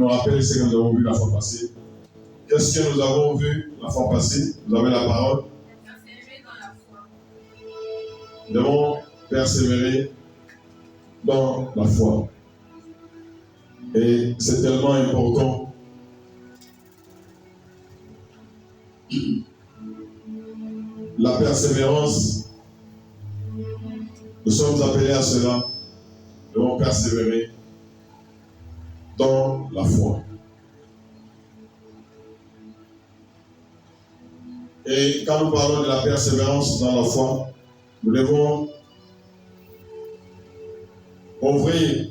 nous rappelle ce que nous avons vu la fois passée. Qu'est-ce que nous avons vu la fois passée? Vous avez la parole. Persévérer dans la foi. Nous devons persévérer dans la foi. Et c'est tellement important. La persévérance, nous sommes appelés à cela. Nous devons persévérer dans la foi. Et quand nous parlons de la persévérance dans la foi, nous devons ouvrir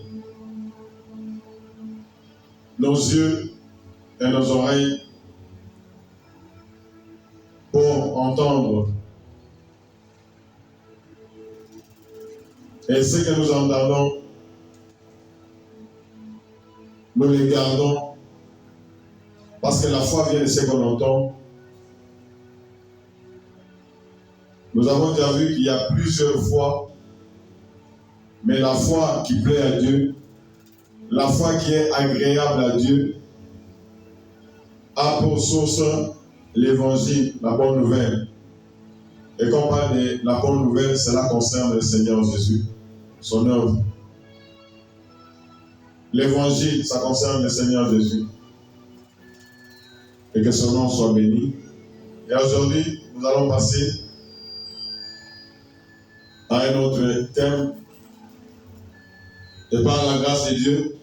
nos yeux et nos oreilles pour entendre. Et ce que nous entendons, nous les gardons parce que la foi vient de ce qu'on entend. Nous avons déjà vu qu'il y a plusieurs foi, mais la foi qui plaît à Dieu, la foi qui est agréable à Dieu, a pour source l'évangile, la bonne nouvelle. Et quand on parle de la bonne nouvelle, cela concerne le Seigneur Jésus, son œuvre. L'évangile, ça concerne le Seigneur Jésus. Et que son nom soit béni. Et aujourd'hui, nous allons passer à un autre thème. Et par la grâce de Dieu,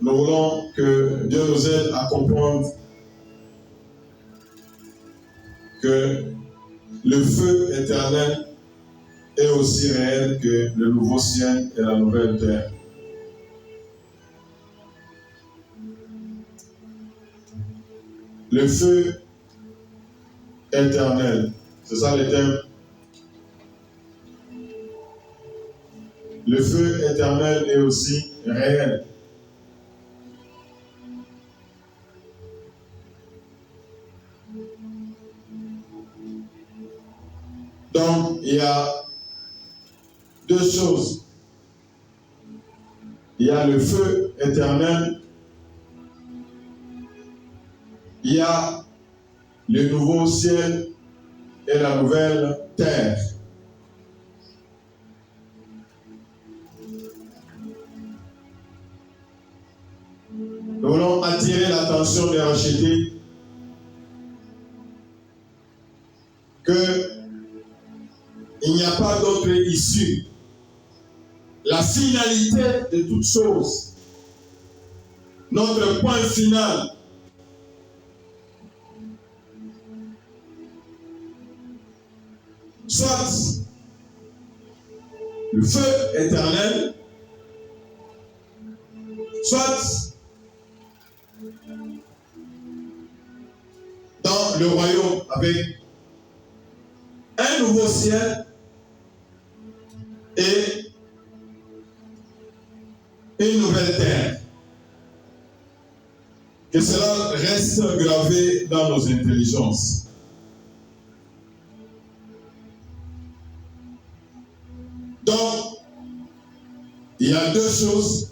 nous voulons que Dieu nous aide à comprendre que le feu éternel est aussi réel que le nouveau ciel et la nouvelle terre. Le feu éternel, c'est ça le thème. Le feu éternel est aussi réel. Donc, il y a deux choses. Il y a le feu éternel. Il y a le nouveau ciel et la nouvelle terre. Nous voulons attirer l'attention des rachetés que il n'y a pas d'autre issue. La finalité de toutes choses, notre point final, soit le feu éternel, soit dans le royaume avec un nouveau ciel et une nouvelle terre. Que cela reste gravé dans nos intelligences. Donc, il y a deux choses.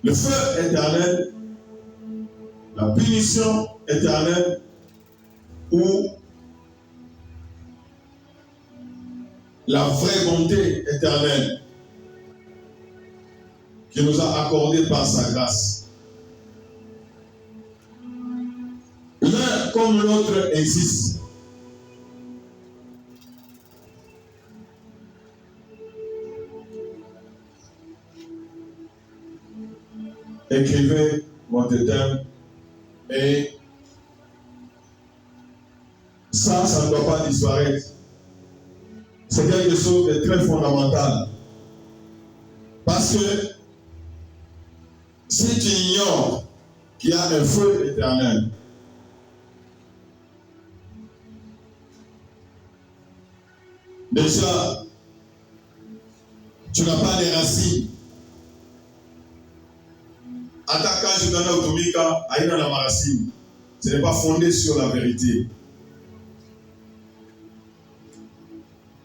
Le feu éternel, la punition éternelle ou la vraie bonté éternelle qui nous a accordé par sa grâce. L'un comme l'autre existe. Écrivez votre thème et ça ne doit pas disparaître. C'est quelque chose de très fondamental. Parce que si tu ignores qu'il y a un feu éternel, déjà, tu n'as pas les racines. Attaquant Judana Otomika, Aïna Namarasine, ce n'est pas fondé sur la vérité.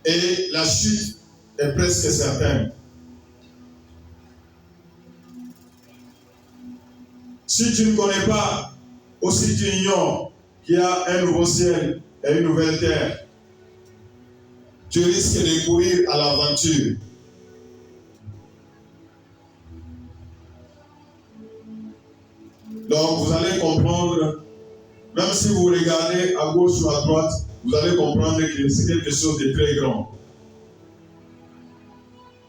Et la chute est presque certaine. Si tu ne connais pas, aussi tu ignores qu'il y a un nouveau ciel et une nouvelle terre, tu risques de courir à l'aventure. Donc vous allez comprendre, même si vous regardez à gauche ou à droite, vous allez comprendre que c'est quelque chose de très grand.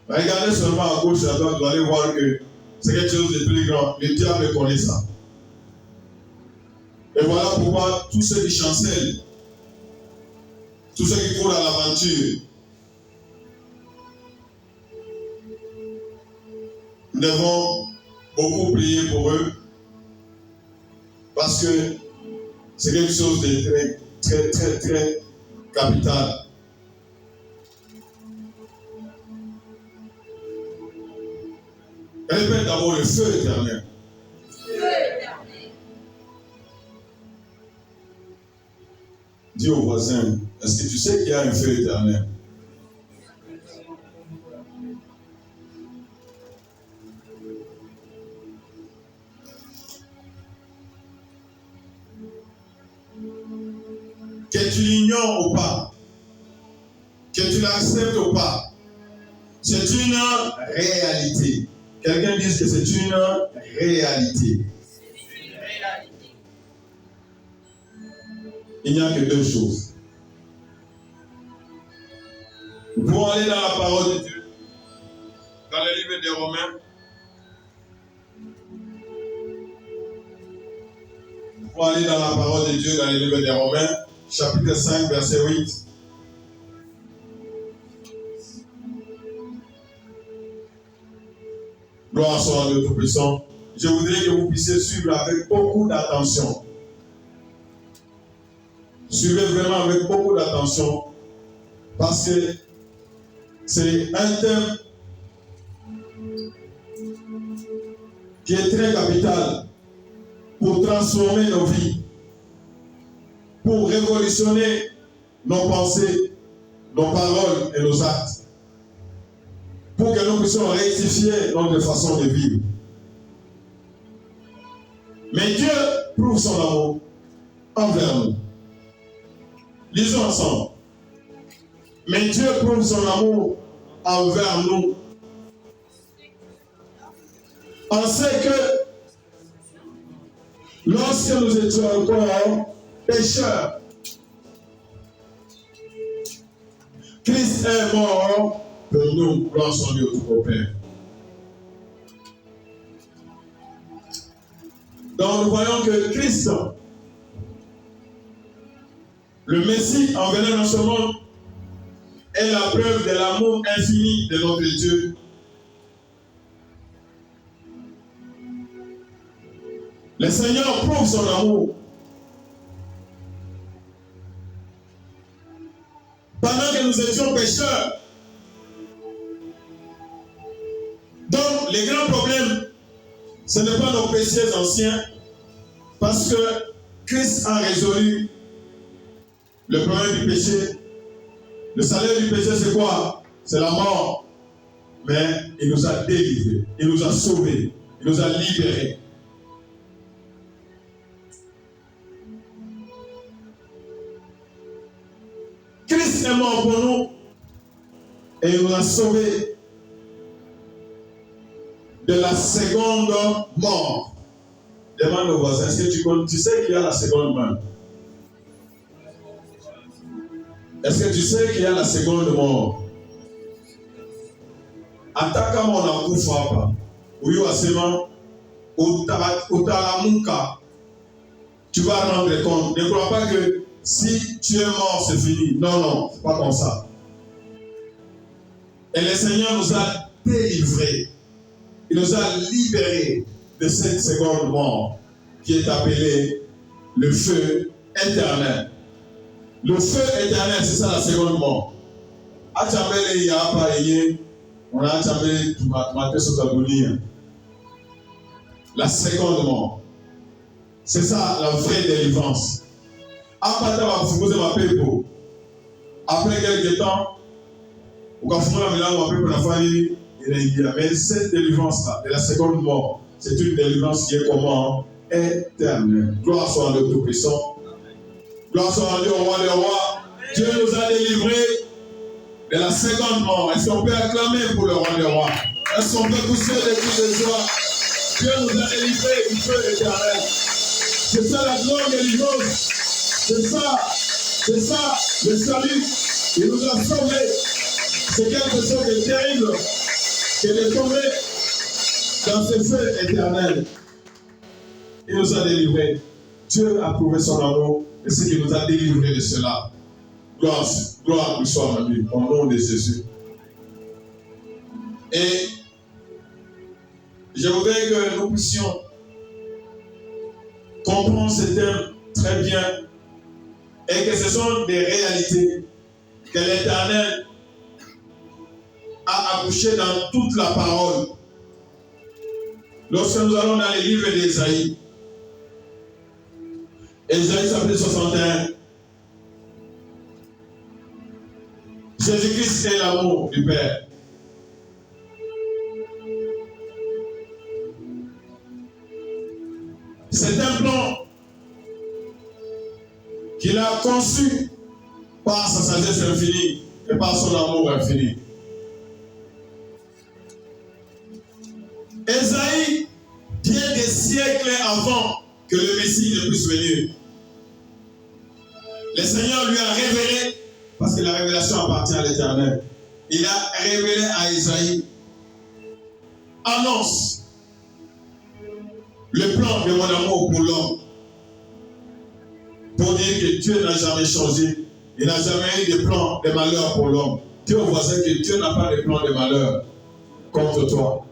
Regardez seulement à gauche et à droite, vous allez voir que c'est quelque chose de très grand. Le diable connaît ça. Et voilà pourquoi tous ceux qui chancellent, tous ceux qui courent à l'aventure, nous devons beaucoup prier pour eux, parce que c'est quelque chose de très capital. Répète d'abord le feu éternel. Feu éternel. Dis au voisin, est-ce que tu sais qu'il y a un feu éternel? Que tu l'ignores ou pas, que tu l'acceptes ou pas, c'est une réalité. Quelqu'un dit que c'est une réalité. C'est une réalité. Il n'y a que deux choses. Nous pouvons aller dans la parole de Dieu, dans le livre des Romains. Nous pouvons aller dans la parole de Dieu, dans le livre des Romains, chapitre 5, verset 8. Gloire soit à Dieu Tout-Puissant. Je voudrais que vous puissiez suivre avec beaucoup d'attention. Suivez vraiment avec beaucoup d'attention, parce que c'est un thème qui est très capital pour transformer nos vies, pour révolutionner nos pensées, nos paroles et nos actes, pour que nous puissions rectifier notre façon de vivre. Mais Dieu prouve son amour envers nous. Lisons ensemble. Mais Dieu prouve son amour envers nous. On sait que lorsque nous étions encore pécheurs, Christ est mort pour nous. Gloire soit à Dieu au Père. Donc nous voyons que Christ, le Messie en venant dans ce monde, est la preuve de l'amour infini de notre Dieu. Le Seigneur prouve son amour. Pendant que nous étions pécheurs. Donc, les grands problèmes, ce n'est pas nos péchés anciens, parce que Christ a résolu le problème du péché. Le salaire du péché, c'est quoi? C'est la mort. Mais il nous a délivrés, il nous a sauvés, il nous a libérés. Christ est mort pour nous et il nous a sauvés de la seconde mort. Demande au voisin, est-ce que tu sais qu'il y a la seconde mort? Est-ce que tu sais qu'il y a la seconde mort? Ataka mona kufa uyo asema utalamuka, tu vas rendre compte. Ne crois pas que si tu es mort c'est fini. Non, non, c'est pas comme ça. Et le Seigneur nous a délivrés, il nous a libérés de cette seconde mort qui est appelée le feu éternel. Le feu éternel, c'est ça la seconde mort. Achambele yapa eye, on a achambele tumate sotabunia. La seconde mort. C'est ça la vraie délivrance. Après quelques temps, mais cette délivrance-là, de la seconde mort, c'est une délivrance qui est comment? éternel. Gloire soit à Dieu Tout-Puissant. Gloire soit à Dieu au roi des rois. Dieu nous a délivrés de la seconde mort. Est-ce qu'on peut acclamer pour le roi des rois? Est-ce qu'on peut pousser des cris de joie? Dieu nous a délivrés du feu éternel. C'est ça la grande délivrance. C'est ça le salut. Il nous a sauvés. C'est quelque chose de terrible que de tomber dans ce feu éternel. Il nous a délivrés. Dieu a prouvé son amour et c'est qu'il nous a délivrés de cela. Gloire lui soit à lui, au nom de Jésus. Et je voudrais que nous puissions comprendre ce thème très bien et que ce sont des réalités que l'Éternel a accouchées dans toute la parole. Lorsque nous allons dans les livres d'Ésaïe, Ésaïe chapitre 61, Jésus-Christ est l'amour du Père. C'est un plan qu'il a conçu par sa sagesse infinie et par son amour infini. Ésaïe, bien des siècles avant que le Messie ne puisse venir, le Seigneur lui a révélé, parce que la révélation appartient à l'Éternel, il a révélé à Ésaïe, annonce le plan de mon amour pour l'homme, pour dire que Dieu n'a jamais changé, il n'a jamais eu de plan de malheur pour l'homme. Dis au voisin que Dieu n'a pas de plan de malheur contre toi.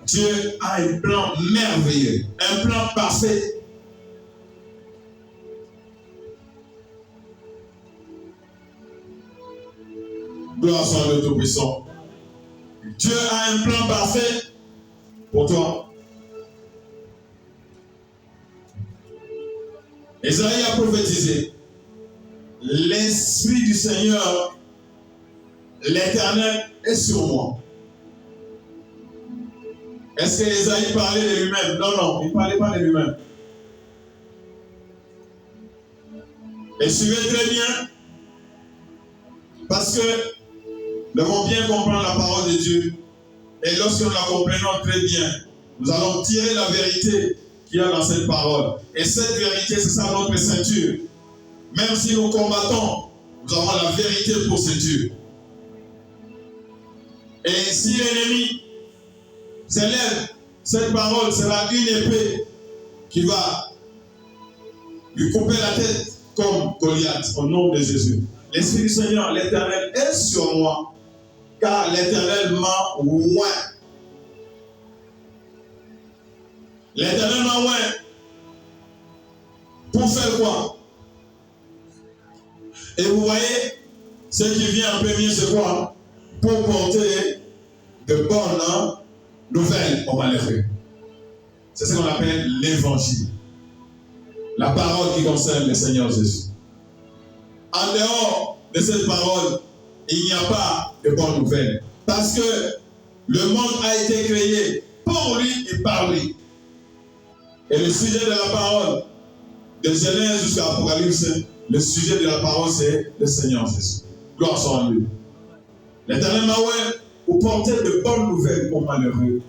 Dieu a un plan merveilleux, un plan parfait. Gloire soit à Dieu Tout-Puissant. Dieu a un plan parfait pour toi. Ésaïe a prophétisé. L'Esprit du Seigneur, l'Éternel, est sur moi. Est-ce que Ésaïe parlait de lui-même? Non, il ne parlait pas de lui-même. Et suivez très bien, parce que nous devons bien comprendre la parole de Dieu. Et lorsque nous la comprenons très bien, nous allons tirer la vérité qu'il y a dans cette parole. Et cette vérité, c'est ça notre ceinture. Même si nous combattons, nous avons la vérité pour ceinture. Et si l'ennemi s'élève, cette parole sera une épée qui va lui couper la tête comme Goliath, au nom de Jésus. L'Esprit du Seigneur, l'Éternel, est sur moi, car l'Éternel m'a oint. L'Éternel m'a oint. Pour faire quoi? Et vous voyez, ce qui vient en premier, c'est quoi? Pour porter de bonnes nouvelles aux malheureux. C'est ce qu'on appelle l'évangile. La parole qui concerne le Seigneur Jésus. En dehors de cette parole, il n'y a pas de bonnes nouvelles. Parce que le monde a été créé pour lui et par lui. Et le sujet de la parole, de Genèse jusqu'à Apocalypse, le sujet de la parole, c'est le Seigneur Jésus. Gloire soit à lui. L'Éternel m'a oint pour porter de bonnes nouvelles aux malheureux.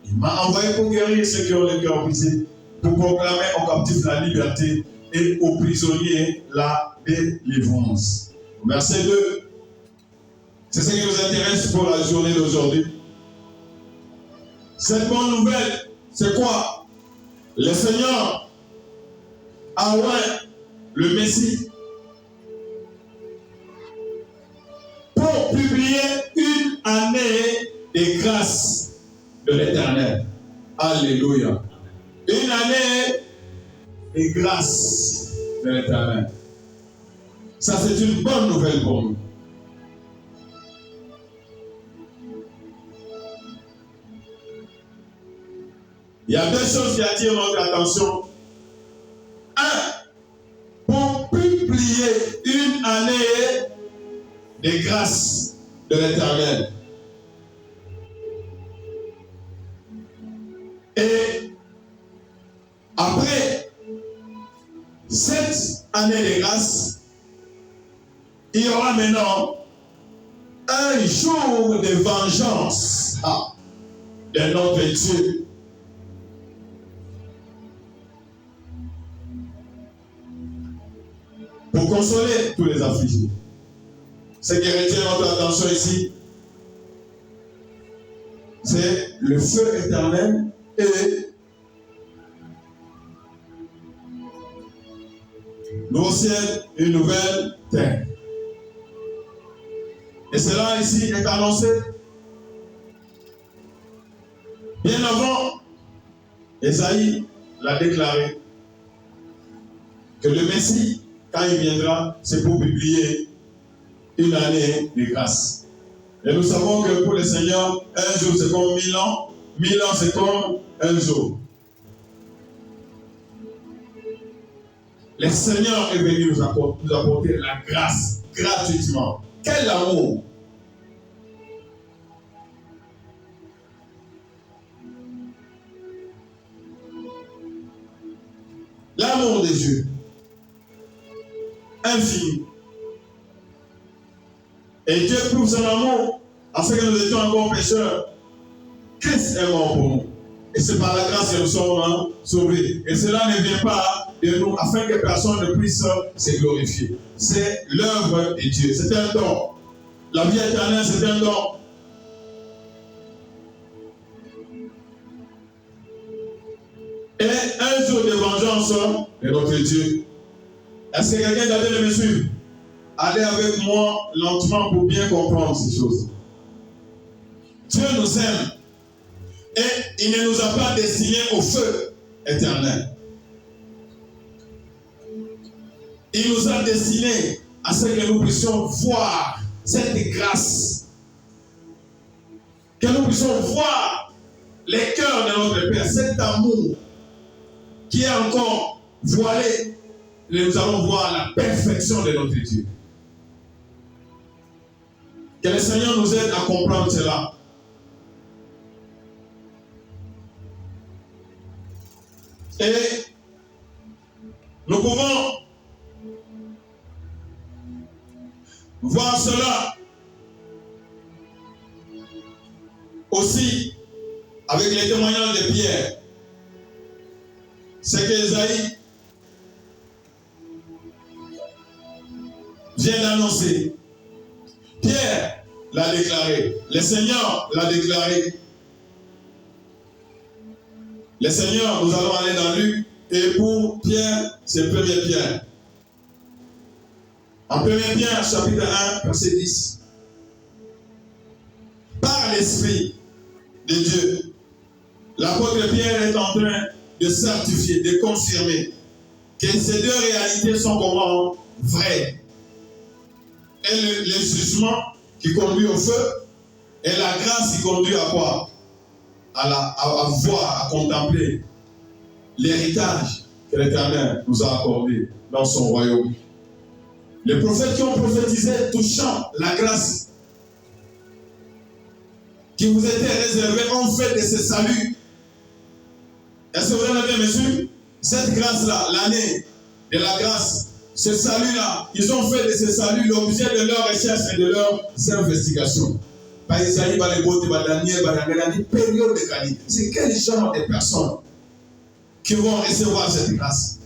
Il m'a envoyé pour guérir ceux qui ont le cœur brisé, pour proclamer aux captifs la liberté et aux prisonniers la délivrance. Verset 2. C'est ce qui nous intéresse pour la journée d'aujourd'hui. Cette bonne nouvelle, c'est quoi? Le Seigneur a oint le Messie pour publier une année de grâce de l'Éternel. Alléluia. Une année de grâce de l'Éternel. Ça, c'est une bonne nouvelle pour nous. Il y a deux choses qui attirent notre attention. Un, pour publier une année de grâce de l'Éternel. Et année de grâce, il y aura maintenant un jour de vengeance de notre Dieu. Pour consoler tous les affligés. Ce qui retient notre attention ici, c'est le feu éternel et nouveau ciel et une nouvelle terre. Et cela ici est annoncé bien avant. Ésaïe l'a déclaré que le Messie, quand il viendra, c'est pour publier une année de grâce. Et nous savons que pour le Seigneur, un jour c'est comme 1000 ans, 1000 ans c'est comme un jour. Le Seigneur est venu nous apporter la grâce gratuitement. Quel amour! L'amour de Dieu, infini. Et Dieu prouve son amour afin que nous étions encore pécheurs. Christ est mort pour nous. Et c'est par la grâce que nous sommes sauvés. Et cela ne vient pas de nous afin que personne ne puisse se glorifier. C'est l'œuvre de Dieu. C'est un don. La vie éternelle, c'est un don. Et un jour de vengeance de notre Dieu. Est-ce que quelqu'un a de me suivre? Allez avec moi lentement pour bien comprendre ces choses. Dieu nous aime et il ne nous a pas destinés au feu éternel. Il nous a destinés à ce que nous puissions voir cette grâce. Que nous puissions voir les cœurs de notre Père, cet amour qui est encore voilé. Et nous allons voir la perfection de notre Dieu. Que le Seigneur nous aide à comprendre cela. Et nous pouvons voir cela aussi avec les témoignages de Pierre. C'est qu'Ésaïe vient d'annoncer. Pierre l'a déclaré. Le Seigneur l'a déclaré. Le Seigneur, nous allons aller dans Luc. Et pour Pierre, c'est 1er Pierre. En 1er Pierre, chapitre 1, verset 10. Par l'Esprit de Dieu, l'apôtre Pierre est en train de certifier, de confirmer que ces deux réalités sont comment? Vraies. Et le jugement qui conduit au feu et la grâce qui conduit à quoi? À voir, à contempler l'héritage que l'Éternel nous a accordé dans son royaume. Les prophètes qui ont prophétisé touchant la grâce qui vous était réservée ont fait de ce salut. Est-ce que vous avez bien reçu? Cette grâce-là, l'année de la grâce, ce salut-là, ils ont fait de ce salut l'objet de leur recherche et de leurs investigations. Par Isaïe, par les Bottes, par Daniel, par la période de Cali. C'est quel genre de personnes qui vont recevoir cette grâce?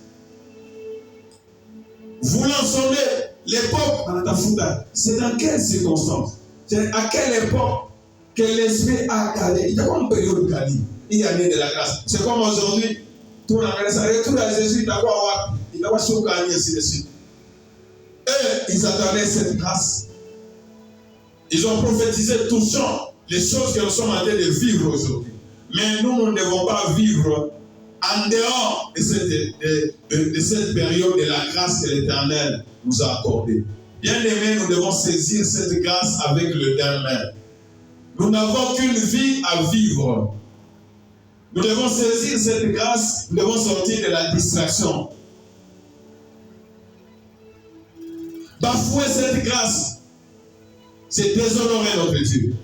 Voulant sonder l'époque dans ta fouda, c'est dans quelles circonstances? C'est à quelle époque que l'esprit a calé? Il y a pas une période de Cali. Il y a né de la grâce. C'est comme aujourd'hui, tout la grâce, tout la Jésus, il a quoi? Il a pas gagné ainsi de suite. Eux, ils attendaient cette grâce. Ils ont prophétisé touchant les choses que nous sommes en train de vivre aujourd'hui. Mais nous ne devons pas vivre en dehors de cette période de la grâce que l'Éternel nous a accordée. Bien aimés, nous devons saisir cette grâce avec le dernier. Nous n'avons qu'une vie à vivre. Nous devons saisir cette grâce, nous devons sortir de la distraction. Bafouer cette grâce, c'est déshonorer notre Dieu.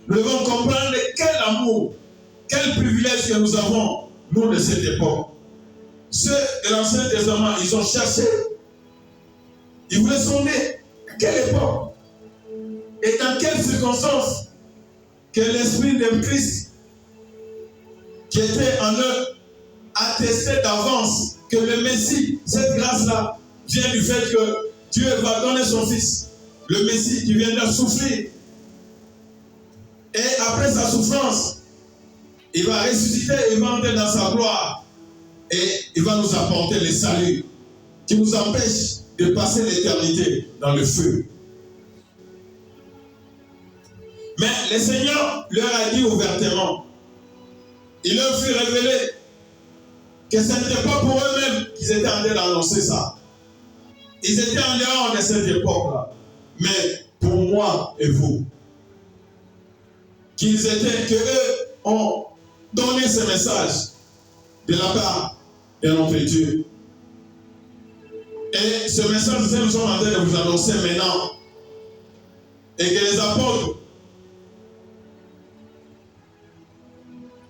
Nous devons comprendre quel amour, quel privilège que nous avons, nous, de cette époque. ceux de l'Ancien Testament, ils ont cherché. Ils voulaient sonder à quelle époque et dans quelles circonstances que l'Esprit de Christ qui était en eux attestait d'avance que le Messie, cette grâce-là, vient du fait que Dieu va donner son Fils, le Messie qui viendra souffrir. Et après sa souffrance, il va ressusciter, il va entrer dans sa gloire. Et il va nous apporter le salut qui nous empêche de passer l'éternité dans le feu. Mais le Seigneur leur a dit ouvertement, il leur fut révélé que ce n'était pas pour eux-mêmes qu'ils étaient en train d'annoncer ça. Ils étaient en dehors de cette époque-là. Mais pour moi et vous, qu'eux ont donné ce message de la part de notre Dieu. Et ce message que nous sommes en train de vous annoncer maintenant, et que les apôtres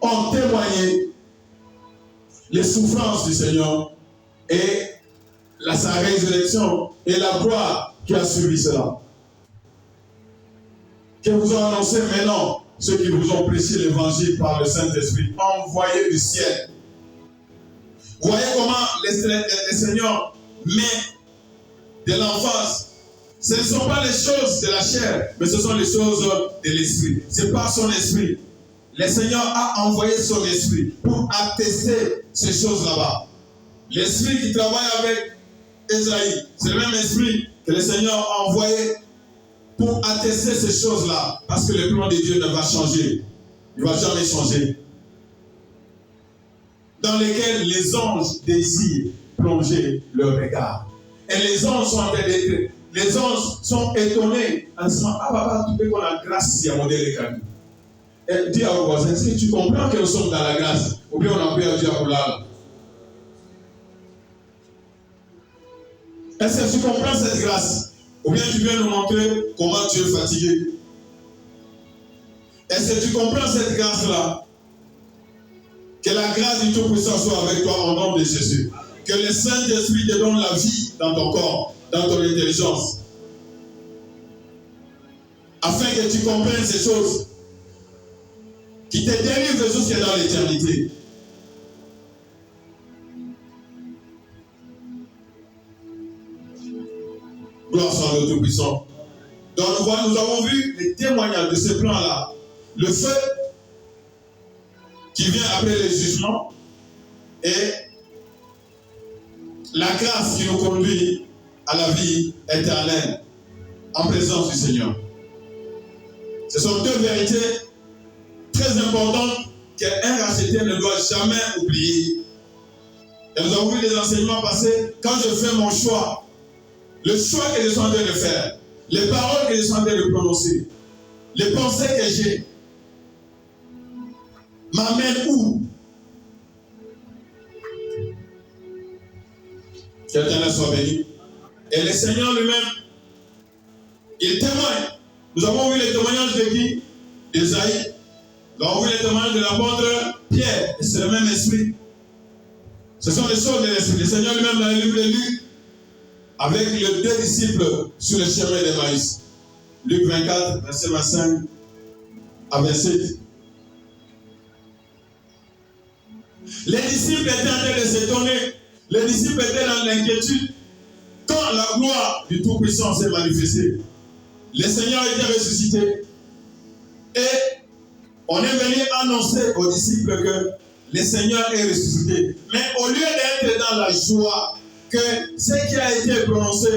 ont témoigné les souffrances du Seigneur et sa résurrection et la gloire qui a suivi cela. Que vous ont annoncé maintenant ceux qui vous ont prêché l'évangile par le Saint-Esprit envoyé du ciel. Vous voyez comment le Seigneur met de l'emphase. Ce ne sont pas les choses de la chair, mais ce sont les choses de l'esprit. C'est par son esprit. Le Seigneur a envoyé son esprit pour attester ces choses là-bas. L'esprit qui travaille avec Esaïe, c'est le même esprit que le Seigneur a envoyé pour attester ces choses-là. Parce que le plan de Dieu ne va changer. Il ne va jamais changer. Dans lesquels les anges désirent plonger leur regard. Et les anges sont en train d'être. Les anges sont étonnés en se disant, ah papa, tu peux qu'on a grâce si à modèle et cadeau. Et dis à vos voisins, est-ce que tu comprends que nous sommes dans la grâce? Ou bien on a perdu à Poulal? Est-ce que tu comprends cette grâce? Ou bien tu viens nous montrer comment tu es fatigué? Est-ce que tu comprends cette grâce-là? Que la grâce du Tout-Puissant soit avec toi au nom de Jésus. Que le Saint-Esprit te donne la vie dans ton corps, dans ton intelligence. Afin que tu comprennes ces choses qui te délivrent jusqu'à dans l'éternité. Gloire soit au Tout-Puissant. Donc nous avons vu les témoignages de ce plan-là. Le feu qui vient après le jugement et la grâce qui nous conduit à la vie éternelle en présence du Seigneur. Ce sont deux vérités très importantes qu'un racheté ne doit jamais oublier. Et nous avons vu les enseignements passés. Quand je fais mon choix, le choix que je suis en train de faire, les paroles que je suis en train de prononcer, les pensées que j'ai, m'amènent où? Que l'Éternel soit béni. Et le Seigneur lui-même, il témoigne. Nous avons vu les témoignages de qui? D'Ésaïe. Nous avons vu les témoignages de l'apôtre Pierre. Et c'est le même esprit. Ce sont les choses de l'esprit. Le Seigneur lui-même dans le livre de Luc, avec les deux disciples sur le chemin d'Emmaüs. Luc 24, verset 25 à 27. Les disciples étaient en train de s'étonner. Les disciples étaient dans l'inquiétude. Quand la gloire du Tout-Puissant s'est manifestée, le Seigneur était ressuscité. Et on est venu annoncer aux disciples que le Seigneur est ressuscité. Mais au lieu d'être dans la joie que ce qui a été prononcé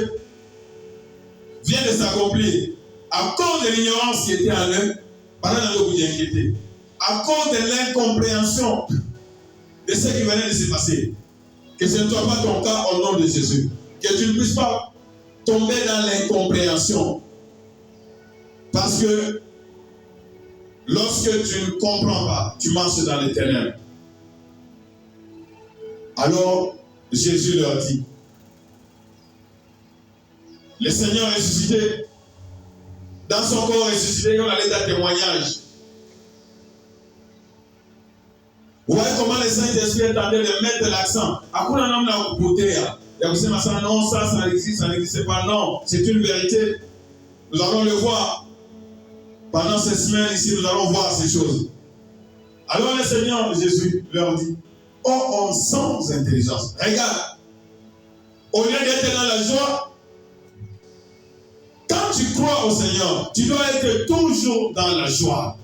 vient de s'accomplir, à cause de l'ignorance qui était en eux, pendant que vous inquiétez, à cause de l'incompréhension de ce qui venait de se passer, que ce ne soit pas ton cas au nom de Jésus, que tu ne puisses pas tomber dans l'incompréhension, parce que lorsque tu ne comprends pas, tu marches dans les ténèbres. Alors Jésus leur dit, le Seigneur est ressuscité, dans son corps ressuscité, on allait à témoignage. Vous voyez comment le Saint-Esprit est en train de mettre l'accent. Hakuna namna ya kupotea. Ya kusema ça non, ça existe, ça n'existe pas. Non, c'est une vérité. Nous allons le voir. Pendant ces semaines ici, nous allons voir ces choses. Alors le Seigneur Jésus leur dit, oh homme sans intelligence. Regarde, au lieu d'être dans la joie, quand tu crois au Seigneur, tu dois être toujours dans la joie.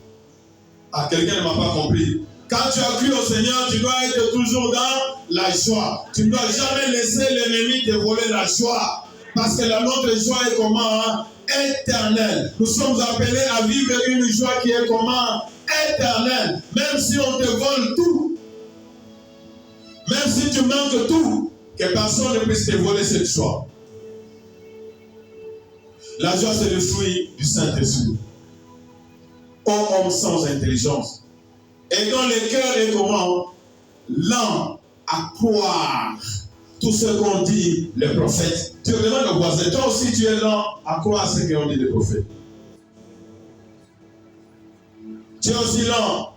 Ah, quelqu'un ne m'a pas compris. Quand tu as cru au Seigneur, tu dois être toujours dans la joie. Tu ne dois jamais laisser l'ennemi te voler la joie. Parce que notre joie est comment? Éternelle. Nous sommes appelés à vivre une joie qui est comment? Éternelle. Même si on te vole tout, même si tu manques tout, que personne ne puisse te voler cette joie. La joie, c'est le fruit du Saint-Esprit. Ô homme sans intelligence. Et dont le cœur est comment? Lent à croire tout ce qu'ont dit les prophètes. Tu demandes au voisin, toi aussi tu es lent à croire ce qu'ont dit les prophètes. Tu es aussi lent.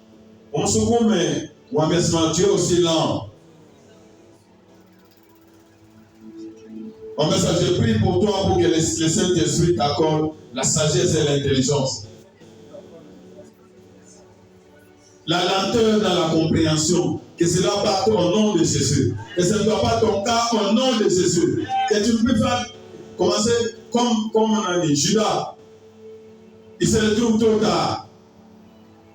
On se commet, ou abaissement, tu es aussi lent. En fait, je prie pour toi pour que le Saint-Esprit t'accorde la sagesse et l'intelligence. La lenteur dans la compréhension, que cela parte au nom de Jésus. Que ce ne soit pas ton cas au nom de Jésus. Que tu peux faire commencer comme on a dit, Judas. Il se retrouve trop tard.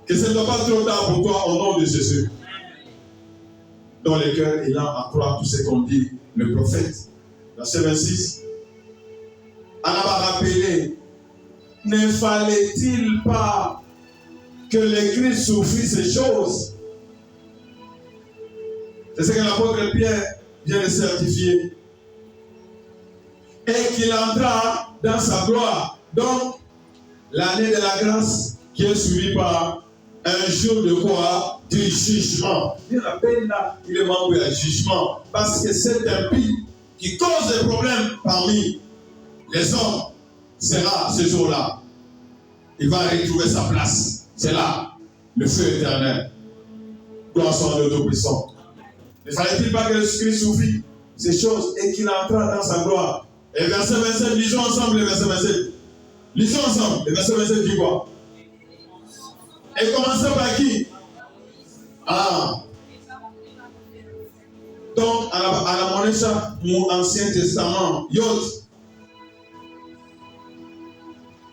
Que ce ne soit pas trop tard pour toi au nom de Jésus. Dans le cœur, il a à croire tout ce qu'on dit le prophète. Verset 26. On a rappelé, ne fallait-il pas que le Christ souffrit ces choses? C'est ce que l'apôtre Pierre vient de certifier. Et qu'il entra dans sa gloire. Donc, l'année de la grâce qui est suivie par un jour de quoi? Du jugement. Il appelle là, il est membre du jugement. Parce que cet impie qui cause des problèmes parmi les hommes sera ce jour-là. Il va retrouver sa place. C'est là, le feu éternel. Gloire soit à l'Auto-Puissant. Ne fallait-il pas que le Christ souffrit ces choses et qu'il entra dans sa gloire? Et verset 27, lisons ensemble le verset 27. Lisons ensemble le verset 27 dit quoi? Et commençons par qui? Ah. Donc, à la monnaie, mon Ancien Testament, Yod.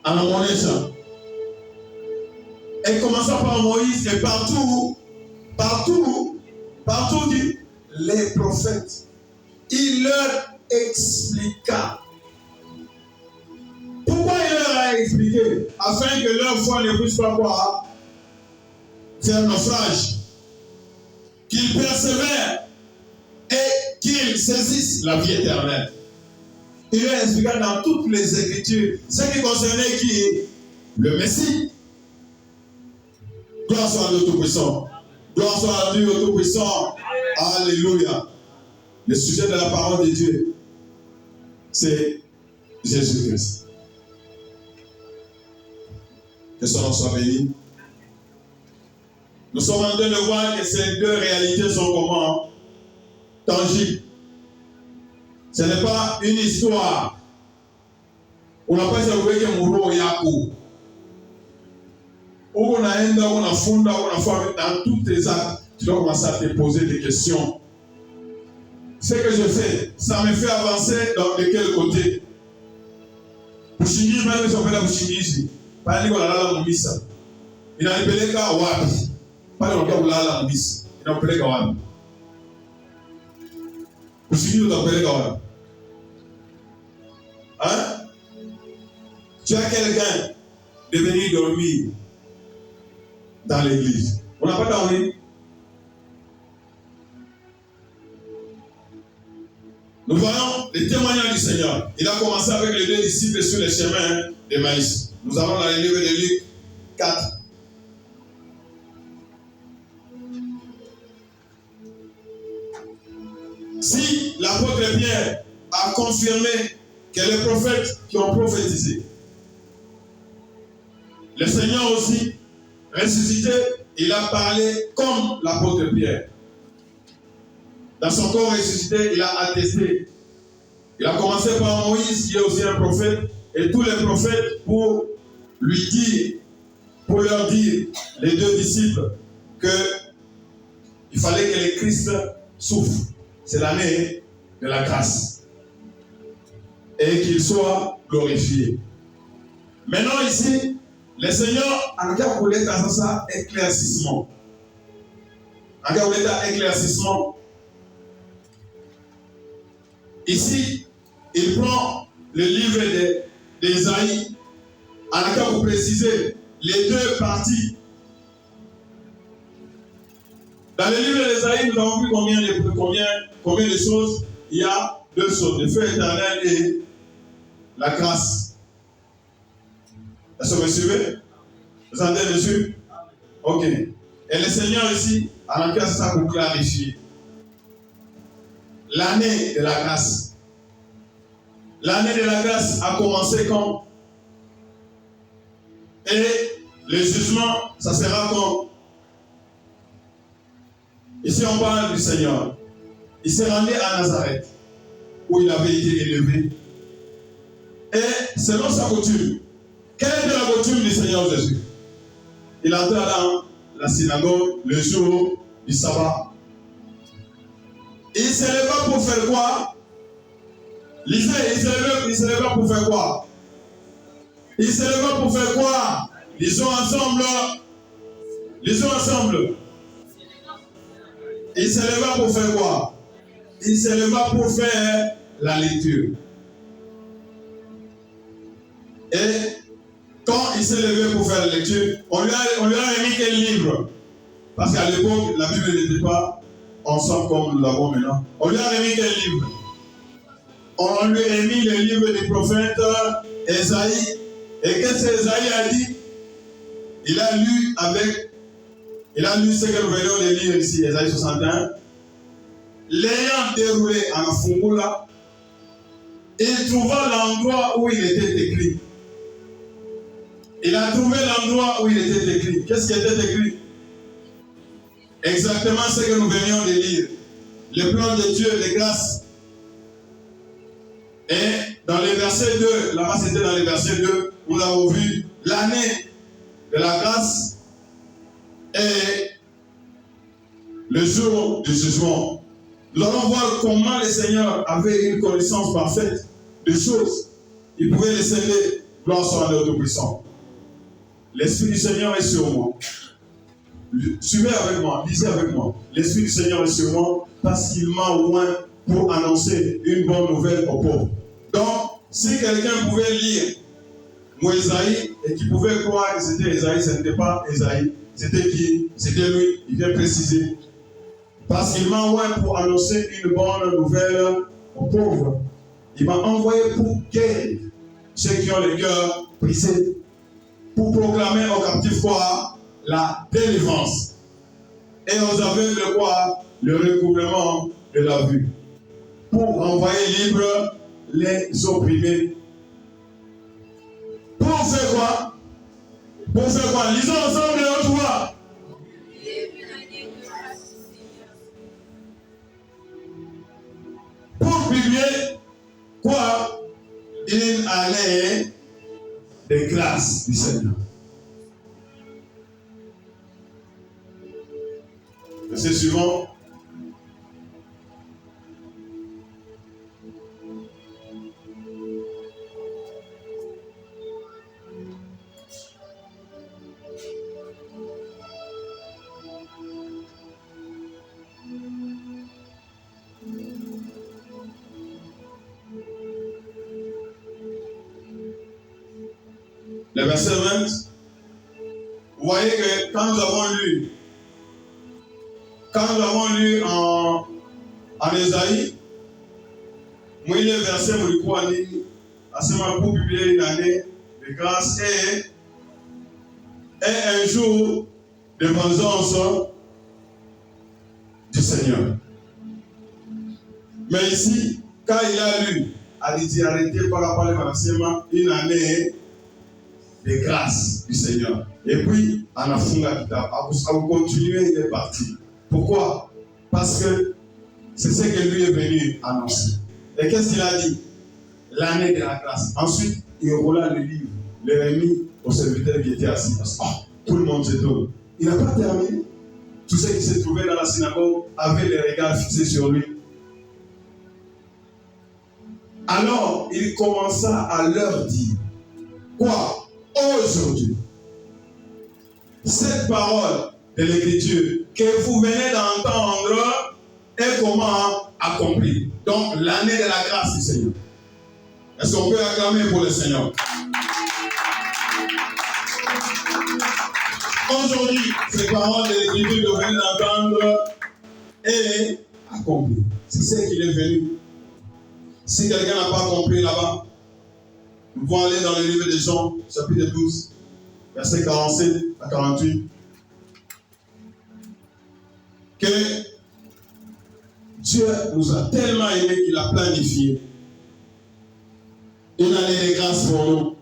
À la monnaie, et commençant par Moïse et partout dit les prophètes. Il leur expliqua. Pourquoi il leur a expliqué? Afin que leur foi ne puisse pas quoi? Faire naufrage. Qu'ils persévèrent et qu'ils saisissent la vie éternelle. Il leur expliqua dans toutes les Écritures ce qui concernait qui? Le Messie. Gloire soit à l'Auto-Puissant. Gloire soit à Dieu Auto-Puissant. Alléluia. Le sujet de la parole de Dieu, c'est Jésus-Christ. Que son nom soit béni. Nous sommes en train de voir que ces deux réalités sont comment? Tangibles. Ce n'est pas une histoire. On n'a pas dit que Mouro Yakou. On a un on a fondé, on a fait dans tous tes actes, tu dois commencer à te poser des questions. Ce que je fais, ça me fait avancer de quel côté? Bushingi, même si on fait la Bushingi ici, pas dire qu'on a la Mouissa. Il a appelé qu'à Wabi. Pas dire qu'on a la Mouissa. Il a appelé qu'à Wabi. Bushingi, on a appelé qu'à Wabi. Hein? Tu as quelqu'un de venir dormir dans l'église. On n'a pas dormi. Nous voyons les témoignages du Seigneur. Il a commencé avec les deux disciples sur le chemin de Maïs. Nous avons dans le livre de Luc 4. Si l'apôtre Pierre a confirmé que les prophètes qui ont prophétisé, le Seigneur aussi ressuscité il a parlé comme l'apôtre Pierre. Dans son corps ressuscité, il a attesté. Il a commencé par Moïse, qui est aussi un prophète, et tous les prophètes pour lui dire, pour leur dire, les deux disciples, qu'il fallait que le Christ souffre. C'est l'année de la grâce. Et qu'il soit glorifié. Maintenant ici, le Seigneur a voulu ça éclaircissement. A voulu éclaircissement. Ici, il prend le livre d'Ésaïe, pour préciser les deux parties. Dans le livre d'Ésaïe, nous avons vu combien de choses. Il y a deux choses, le feu éternel et la grâce. Est-ce que vous me suivez? Vous entendez dessus? Ok. Et le Seigneur ici a envoyé ça pour clarifier. L'année de la grâce. L'année de la grâce a commencé quand? Et le jugement, ça sera quand? Ici, on parle du Seigneur. Il s'est rendu à Nazareth, où il avait été élevé. Et selon sa coutume, quelle était la coutume du Seigneur Jésus? Il entrait dans la synagogue le jour du sabbat. Il se leva pour faire quoi? Il se leva pour faire quoi? Il se leva pour faire quoi? Lisons ensemble. Lisons ensemble. Il se leva pour faire quoi? Il se leva pour faire la lecture. Et quand il s'est levé pour faire la lecture, on lui a remis quel livre? Parce qu'à l'époque, la Bible n'était pas ensemble comme nous l'avons maintenant. On lui a remis quel livre? On lui a remis le livre du prophète Ésaïe. Et qu'est-ce qu'Ésaïe a dit? Il a lu ce que nous venons de lire ici, Ésaïe 61. L'ayant déroulé en Fungula, il trouva l'endroit où il était écrit. Il a trouvé l'endroit où il était écrit. Qu'est-ce qui était écrit? Exactement ce que nous venions de lire. Le plan de Dieu de grâce. Et dans le verset 2, là-bas c'était dans le verset 2, nous avons vu l'année de la grâce et le jour du jugement. Nous allons voir comment le Seigneur avait une connaissance parfaite des choses. Il pouvait les sceller, gloire soit à Dieu Tout-Puissant. L'Esprit du Seigneur est sur moi. Suivez avec moi, lisez avec moi. L'Esprit du Seigneur est sur moi parce qu'il m'a oint pour annoncer une bonne nouvelle aux pauvres. Donc, si quelqu'un pouvait lire mon Ésaïe et qui pouvait croire que c'était Ésaïe, ce n'était pas Ésaïe. C'était qui? C'était lui. Il vient préciser. Parce qu'il m'a envoyé pour annoncer une bonne nouvelle aux pauvres. Il m'a envoyé pour guérir ceux qui ont le cœur brisé. Pour proclamer aux captifs quoi? La délivrance. Et aux aveugles quoi? Le recouvrement de la vue. Pour envoyer libre les opprimés. Pour faire quoi? Pour faire quoi? Lisons ensemble les autres voix. Pour publier quoi? Une année de grâce du Seigneur. Verset suivant. Le verset 20, vous voyez que quand nous avons lu en Ésaïe, moi il est versé pour pour publier une année de grâce et un jour de vengeance du Seigneur. Mais ici, quand il a lu, a dit arrêtez par rapport à une année de grâce du Seigneur. Et puis, anafunga kitabu, akukontinue, il est parti. Pourquoi? Parce que c'est ce que lui est venu annoncer. Et qu'est-ce qu'il a dit? L'année de la grâce. Ensuite, il roula le livre, le remit au serviteur qui était assis. Parce que tout le monde s'étonne. Il n'a pas terminé. Tous ceux qui se trouvaient dans la synagogue avaient les regards fixés sur lui. Alors, il commença à leur dire, quoi? Aujourd'hui, cette parole de l'Écriture que vous venez d'entendre est comment accomplie. Donc, l'année de la grâce du Seigneur. Est-ce qu'on peut acclamer pour le Seigneur? Aujourd'hui, ces paroles de l'Écriture que vous venez d'entendre est accomplie. C'est ce qu'il est venu. Si quelqu'un n'a pas compris là-bas, nous pouvons aller dans le livre de Jean, chapitre 12, verset 47 à 48. Que Dieu nous a tellement aimés qu'il a planifié une année de grâce pour nous.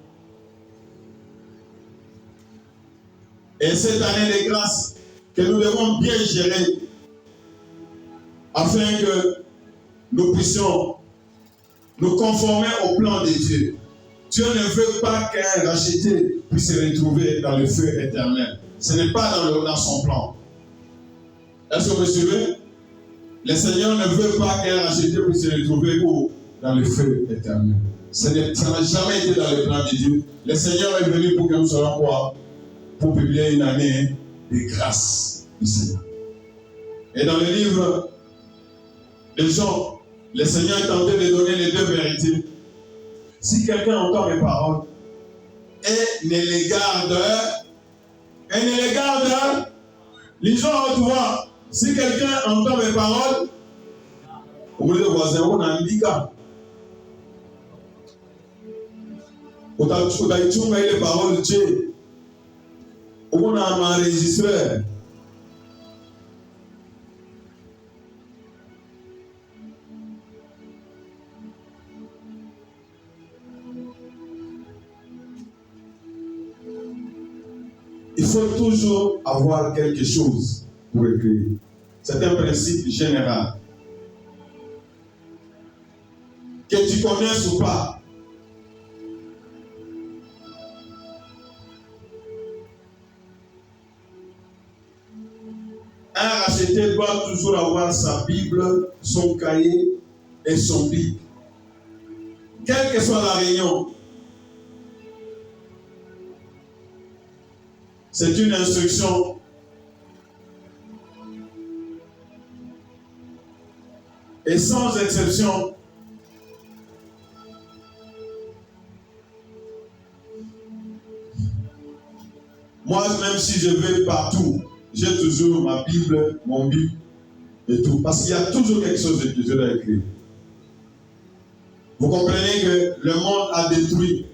Et cette année de grâce que nous devons bien gérer afin que nous puissions nous conformer au plan de Dieu. Dieu ne veut pas qu'un racheté puisse se retrouver dans le feu éternel. Ce n'est pas dans son plan. Est-ce que vous me suivez? Le Seigneur ne veut pas qu'un racheté puisse se retrouver où? Dans le feu éternel. Ça n'a jamais été dans le plan de Dieu. Le Seigneur est venu pour que nous soyons quoi? Pour publier une année de grâce du Seigneur. Et dans le livre de Jean, le Seigneur est tenté de donner les deux vérités. Si quelqu'un entend mes paroles et ne les garde, lisons à haute voix. Si quelqu'un entend mes paroles, au bout de voisin, on a un handicap. On a les paroles de Dieu. On a un enregistreur. Il faut toujours avoir quelque chose pour écrire. C'est un principe général. Que tu connaisses ou pas. Un racheté doit toujours avoir sa Bible, son cahier et son bic. Quelle que soit la réunion, c'est une instruction. Et sans exception, moi, même si je vais partout, j'ai toujours ma Bible, mon Bible et tout. Parce qu'il y a toujours quelque chose que Dieu a écrit. Vous comprenez que le monde a détruit.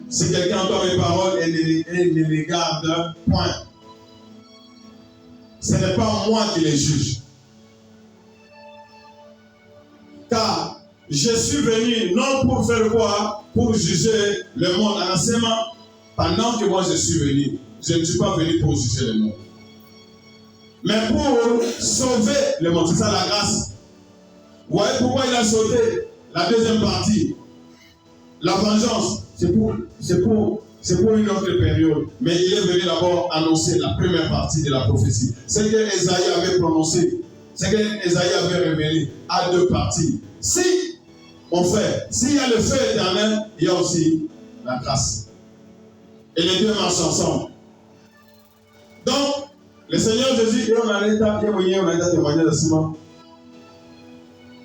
Si quelqu'un entend mes paroles et ne les garde, point. Ce n'est pas moi qui les juge. Car je suis venu non pour faire quoi? Pour juger le monde en enseignement. Pendant que moi je suis venu, je ne suis pas venu pour juger le monde. Mais pour sauver le monde. C'est ça la grâce. Vous voyez pourquoi il a sauté la deuxième partie? La vengeance, c'est pour une autre période. Mais il est venu d'abord annoncer la première partie de la prophétie. Ce que Esaïe avait prononcé, ce que Esaïe avait révélé à deux parties. Si, mon frère, s'il y a le feu éternel, il y a aussi la grâce. Et les deux marchent ensemble. Donc, le Seigneur Jésus, on a l'état témoigner de ciment.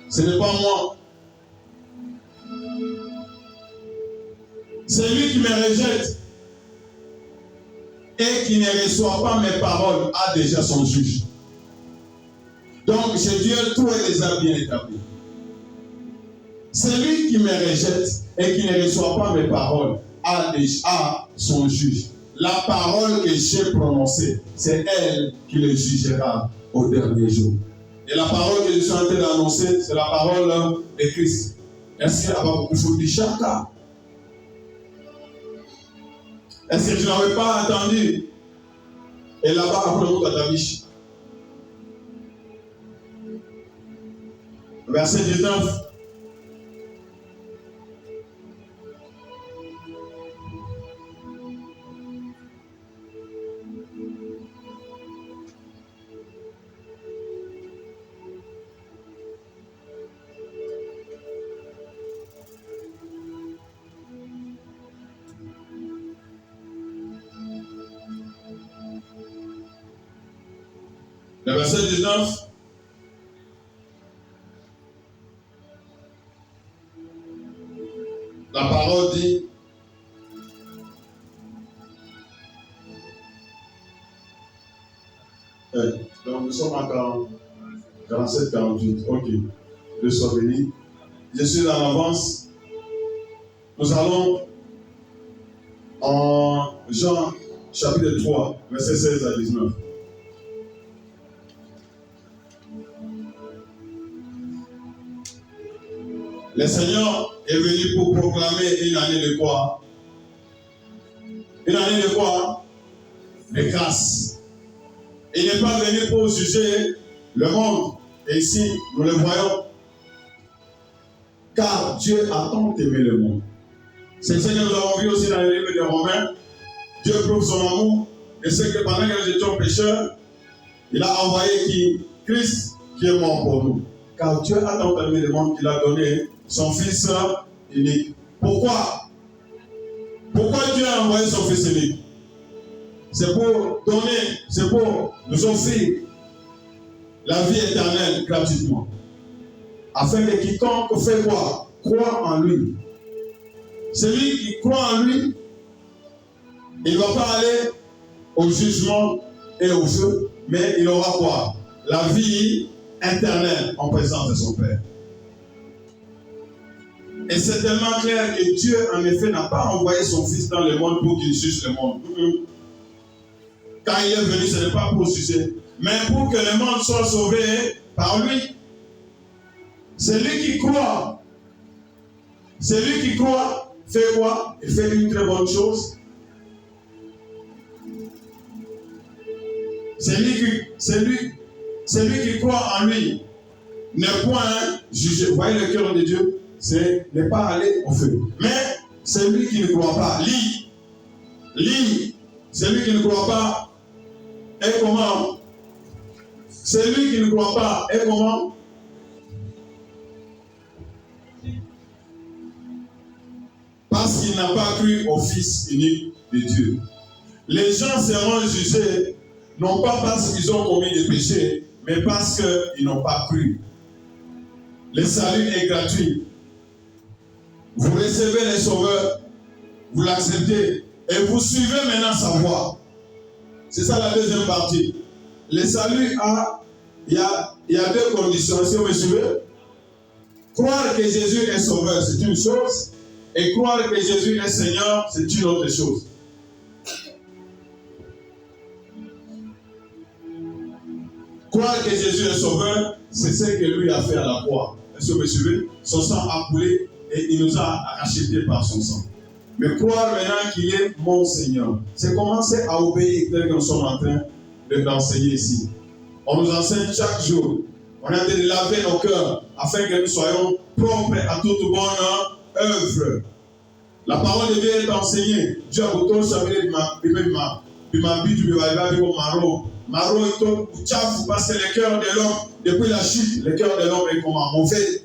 Ce n'est pas moi. Celui qui me rejette et qui ne reçoit pas mes paroles a déjà son juge. Donc, chez Dieu, tout est déjà bien établi. Celui qui me rejette et qui ne reçoit pas mes paroles a déjà son juge. La parole que j'ai prononcée, c'est elle qui le jugera au dernier jour. Et la parole que je suis en train d'annoncer, c'est la parole de Christ. Est-ce qu'il y a beaucoup de chaka? Est-ce que tu n'avais pas entendu? Et là-bas, après le Katabish. Verset 19. Le verset 19. La parole dit, donc nous sommes à 47, 48. Ok, Dieu soit béni. Je suis en avance. Nous allons en Jean chapitre 3, verset 16 à 19. Le Seigneur est venu pour proclamer une année de quoi? Une année de quoi? De grâce. Il n'est pas venu pour juger le monde. Et ici, nous le voyons. Car Dieu a tant aimé le monde. C'est ce que nous avons vu aussi dans le livre des Romains. Dieu prouve son amour. Et c'est que pendant que nous étions pécheurs, il a envoyé qui? Christ qui est mort pour nous. Car Dieu a tant aimé le monde qu'il a donné son Fils unique. Pourquoi? Pourquoi Dieu a envoyé son Fils unique? C'est pour donner, c'est pour nous offrir la vie éternelle gratuitement. Afin que quiconque fait quoi? Croit en lui. Celui qui croit en lui, il ne va pas aller au jugement et au feu, mais il aura quoi? La vie éternelle en présence de son Père. Et c'est tellement clair que Dieu, en effet, n'a pas envoyé son Fils dans le monde pour qu'il juge le monde. Quand il est venu, ce n'est pas pour juger, mais pour que le monde soit sauvé par lui. Celui qui croit fait quoi? Il fait une très bonne chose. Celui qui croit en lui n'est point jugé. Vous voyez le cœur de Dieu? C'est ne pas aller au feu. Mais celui qui ne croit pas, lit. Celui qui ne croit pas est comment? Celui qui ne croit pas est comment? Parce qu'il n'a pas cru au Fils unique de Dieu. Les gens seront jugés non pas parce qu'ils ont commis des péchés, mais parce qu'ils n'ont pas cru. Le salut est gratuit. Vous recevez le Sauveur, vous l'acceptez et vous suivez maintenant sa voie. C'est ça la deuxième partie. Le salut il y a deux conditions. Si vous me suivez, croire que Jésus est Sauveur, c'est une chose, et croire que Jésus est Seigneur, c'est une autre chose. Croire que Jésus est Sauveur, c'est ce que lui a fait à la croix. Est-ce que vous me suivez? Son sang a coulé et il nous a rachetés par son sang. Mais croire maintenant qu'il est mon Seigneur, c'est commencer à obéir tel que nous sommes en train d'enseigner ici. On nous enseigne chaque jour. On a de laver nos cœurs afin que nous soyons propres à toute bonne œuvre. La parole de Dieu est enseignée. Dieu a beaucoup de Maro est tchaf parce que le cœur de l'homme, depuis la chute, le cœur de l'homme est comment? Mauvais.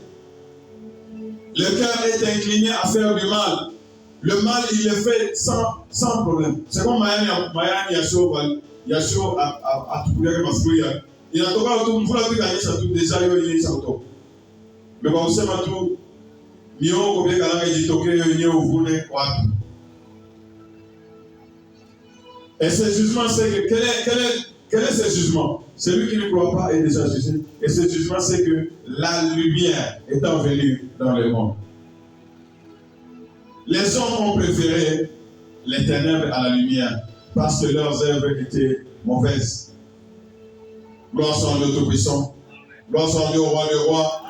Le cœur est incliné à faire du mal. Le mal, il est fait sans problème. C'est comme Mayani Yasho à tout le monde. Il a toqué autour, vous l'avez gagné ça tout déjà, il est ça autour. Mais quand vous savez tout, il y a un toqué, il y a un et ce jugement, c'est que quel est ce jugement? Celui qui ne croit pas est déjà jugé. Et ce jugement, c'est que la lumière est venue dans le monde. Les hommes ont préféré les ténèbres à la lumière parce que leurs œuvres étaient mauvaises. Gloire soit à Dieu Tout-Puissant. Gloire soit à Dieu au roi des rois.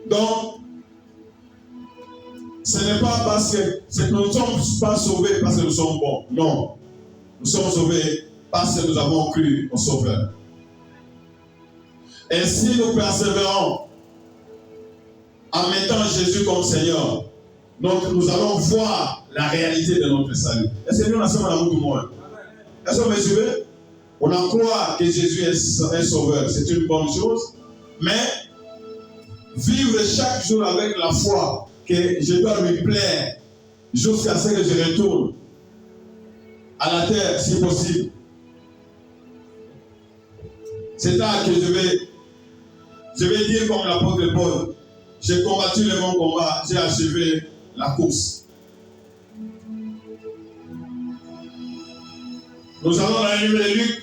Donc, Ce n'est pas parce que nous ne sommes pas sauvés parce que nous sommes bons. Non. Nous sommes sauvés parce que nous avons cru au Sauveur. Et si nous persévérons en mettant Jésus comme Seigneur, donc nous allons voir la réalité de notre salut. Est-ce que nous en sommes à tout le monde? Est-ce que vous me suivez? On en croit que Jésus est un sauveur, c'est une bonne chose, mais vivre chaque jour avec la foi que je dois lui plaire jusqu'à ce que je retourne à la terre si possible. C'est là que je vais dire comme l'apôtre Paul, j'ai combattu le bon combat, j'ai achevé la course. Nous allons dans le livre de Luc.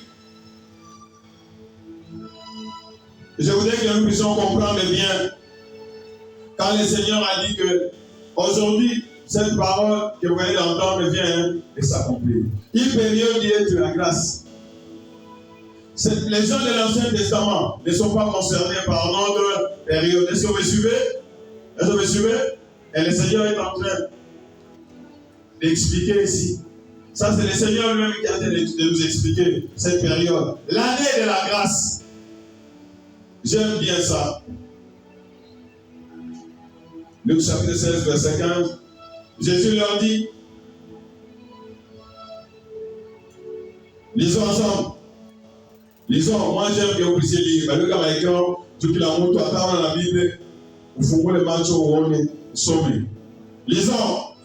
Je voudrais que nous puissions comprendre bien quand le Seigneur a dit que aujourd'hui, cette parole que vous allez entendre vient et s'accomplir. Une période de la grâce. Les gens de l'Ancien Testament ne sont pas concernés par notre période. Est-ce que vous me suivez? Est-ce que vous me suivez? Et le Seigneur est en train d'expliquer ici. Ça, c'est le Seigneur lui-même qui est en train de nous expliquer cette période. L'année de la grâce. J'aime bien ça. Luc chapitre 16, verset 15. Jésus leur dit, lisons ensemble. Lisons, moi j'aime que vous puissiez lire. Le gars va écrire, tout la montre, attends dans la Bible, vous faites le match où on est sauvé. Lisons.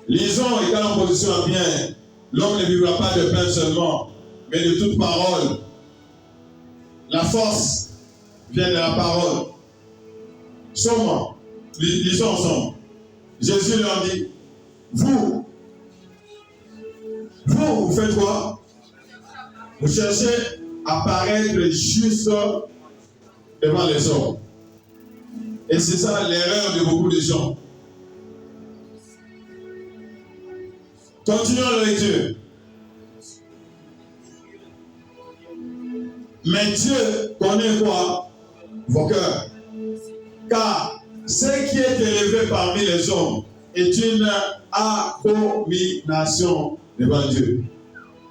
Lisons, égal en position à bien. L'homme ne vivra pas de pain seulement, mais de toute parole. La force vient de la parole. Somme. Lisons ensemble. Jésus leur dit, vous faites quoi? Vous cherchez à paraître juste devant les hommes. Et c'est ça l'erreur de beaucoup de gens. Continuons la lecture. Mais Dieu connaît quoi? Vos cœurs. Car ce qui est élevé parmi les hommes est une abomination devant Dieu.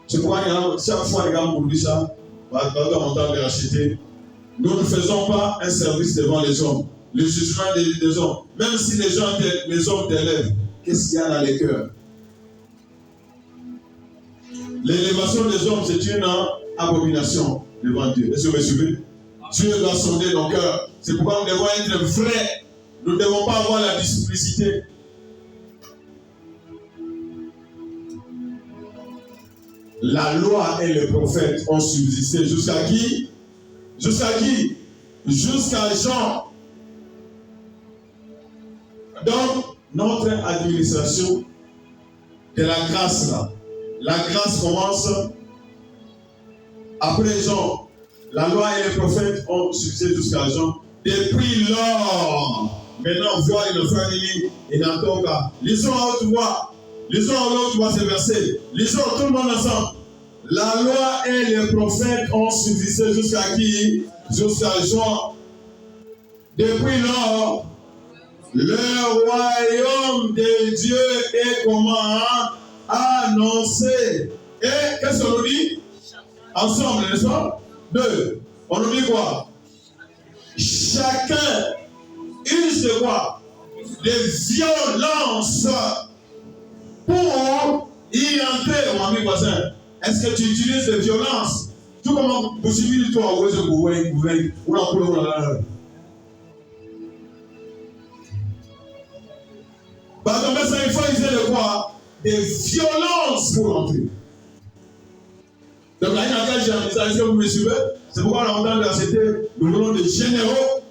C'est pourquoi chaque fois les gars m'ont dit ça, dans mon temps de racheter, nous ne faisons pas un service devant les hommes. Le jugement des hommes. Même si les hommes t'élèvent, qu'est-ce qu'il y a dans les cœurs? L'élévation des hommes, c'est une abomination devant Dieu. Est-ce que vous me suivez? Dieu doit sonder nos cœurs. C'est pourquoi nous devons être vrais. Nous ne devons pas avoir la duplicité. La loi et les prophètes ont subsisté jusqu'à qui? Jusqu'à qui? Jusqu'à Jean. Donc, notre administration de la grâce là. La grâce commence après Jean. La loi et les prophètes ont subsisté jusqu'à Jean. Depuis lors, maintenant, voix et le frère et n'entend pas. Lisons à haute voix. Lisons à haute voix ces versets. Lisons tout le monde ensemble. La loi et les prophètes ont subsisté jusqu'à qui? Jusqu'à Jean. Depuis lors, le royaume de Dieu est comment? Annoncé. Et qu'est-ce qu'on nous dit? Ensemble, n'est-ce pas? 2. On nous dit quoi? Chacun use de quoi? De violence pour y entrer, mon ami voisin. Est-ce que tu utilises de violence? Tout comme possible, toi, ou est-ce que vous voyez, ou là. Parce que ça, il faut utiliser de quoi? Des violences pour entrer. Donc là, il y a un cas, est-ce que vous me suivez? C'est pourquoi on entend d'accepter le nom de généraux.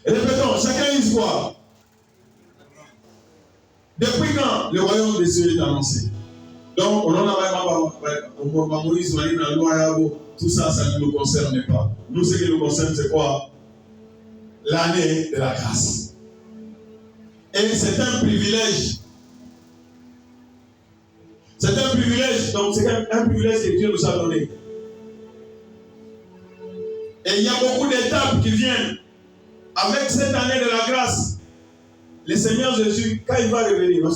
Et répétons, chacun use quoi? Depuis quand le royaume des cieux est annoncé? Donc, on en a Moïse, la loi, tout ça, ça ne nous concerne pas. Nous, ce qui nous concerne, c'est quoi? L'année de la grâce. Et c'est un privilège. C'est un privilège. Donc, c'est un privilège que Dieu nous a donné. Et il y a beaucoup d'étapes qui viennent avec cette année de la grâce. Le Seigneur Jésus, quand il va revenir,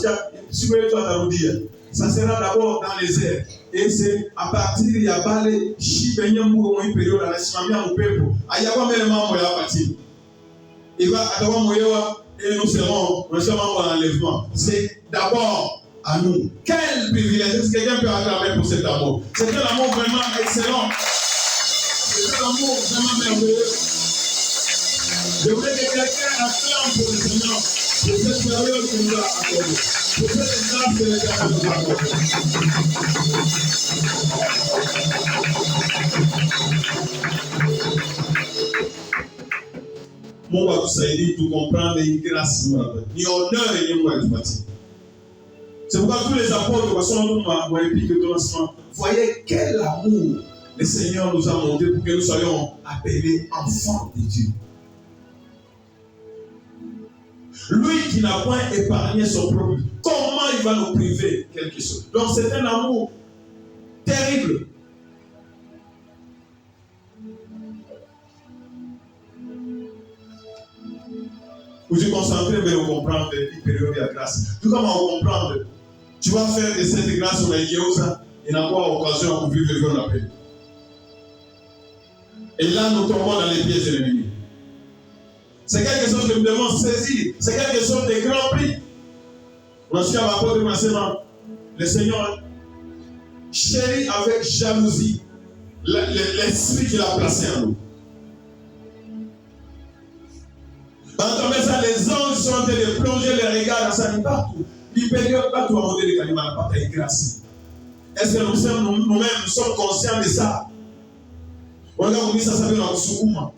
si vous voulez toi dire, ça sera d'abord dans les airs. Et c'est à partir de Yabale, Shibenyamou, une période à la Simamia au peuple. Ayawa Melema Moya Pati. Il va à Tawa Moyewa et nous serons en enlèvement. C'est d'abord à nous. Quel privilège! Est-ce que quelqu'un peut acclamer pour cet amour? C'est un amour vraiment excellent. C'est un amour vraiment merveilleux. Je voulais que quelqu'un acclame pour le Seigneur, pour cette période qu'il nous a accordée, pour cette grâce que l'Éternel nous a accordée. Mon wa kusaidi tu comprendre une grâce ni honneur et ni moi du bâti. C'est pourquoi tous les apôtres sont épique de lancement. Voyez quel amour le Seigneur nous a montré pour que nous soyons appelés enfants de Dieu. Lui qui n'a point épargné son propre, comment il va nous priver quelque chose? Donc c'est un amour terrible. Vous vous concentrez mais vous comprendre une période de grâce. Tout comme on comprendre, tu vas faire de cette grâce au Naïgéosa et n'a pas occasion de vivre le la paix. Et là nous tombons dans les pièges de l'ennemi. C'est quelque chose que nous devons saisir. C'est quelque chose de grand prix. Lorsqu'il y a l'apôtre de Massema, le Seigneur chérit avec jalousie l'esprit qu'il a placé en nous. Pendant ça, les anges sont en train de plonger les regards dans sa vie partout. Il peut dire pas tout à monter les calimans, pas ta grâce. Est-ce que nous-mêmes nous sommes conscients de ça? On regarde comment ça s'appelle dans le Soukouma.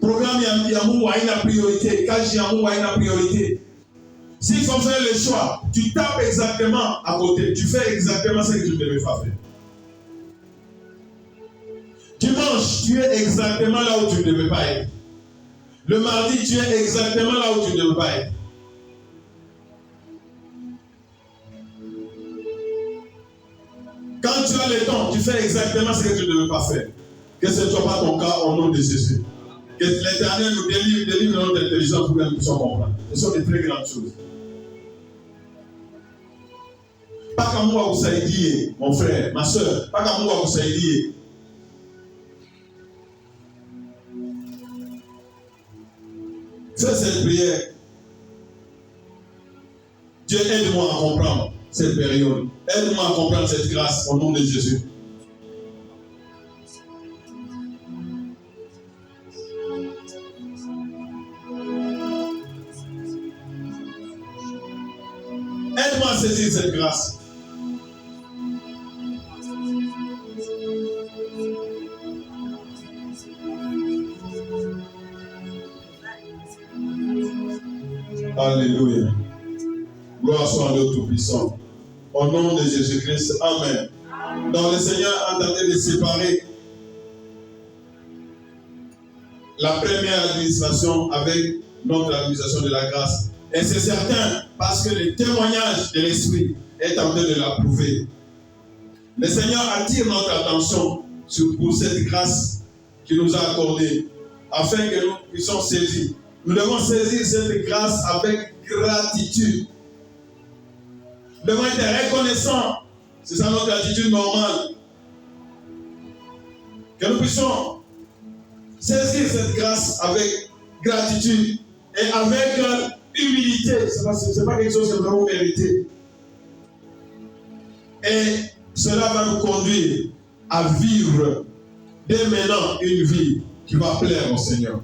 Programme Yamou a une priorité, Kaji Yamou a une priorité. S'il faut faire le choix, tu tapes exactement à côté, tu fais exactement ce que tu ne devais pas faire. Dimanche, tu es exactement là où tu ne devais pas être. Le mardi, tu es exactement là où tu ne devais pas être. Quand tu as le temps, tu fais exactement ce que tu ne devais pas faire. Que ce ne soit pas ton cas au nom de Jésus. Que l'Éternel nous délivre notre intelligence pour que nous puissions comprendre. Ce sont des très grandes choses. Pas qu'à moi vous saïdiez, mon frère, ma soeur, pas qu'à moi vous saïdiez. Fais cette prière. Dieu, aide-moi à comprendre cette période. Aide-moi à comprendre cette grâce au nom de Jésus. Aide-moi à saisir cette grâce. Alléluia. Gloire soit à Dieu Tout-Puissant. Au nom de Jésus-Christ. Amen. Donc le Seigneur a tenté de séparer la première administration avec notre administration de la grâce. Et c'est certain parce que le témoignage de l'Esprit est en train de l'approuver. Le Seigneur attire notre attention pour cette grâce qu'il nous a accordée afin que nous puissions saisir. Nous devons saisir cette grâce avec gratitude. Nous devons être reconnaissants. C'est ça notre attitude normale. Que nous puissions saisir cette grâce avec gratitude et avec humilité. Ce n'est pas quelque chose que nous avons mérité. Et cela va nous conduire à vivre dès maintenant une vie qui va plaire au Seigneur.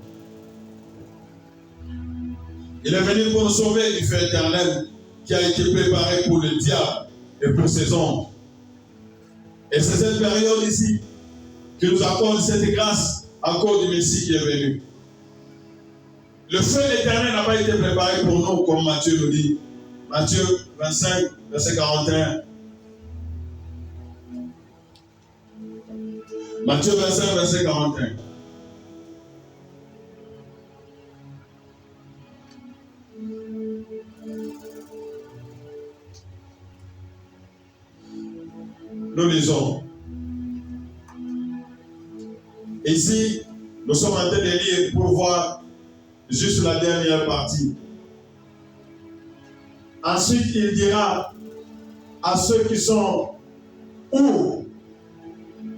Il est venu pour nous sauver du feu éternel qui a été préparé pour le diable et pour ses ombres. Et c'est cette période ici qui nous accorde cette grâce à cause du Messie qui est venu. Le feu éternel n'a pas été préparé pour nous comme Matthieu nous dit. Matthieu 25, verset 41. Matthieu 25, verset 41. Nous lisons. Ici, nous sommes en train de lire pour voir juste la dernière partie. Ensuite, il dira à ceux qui sont où?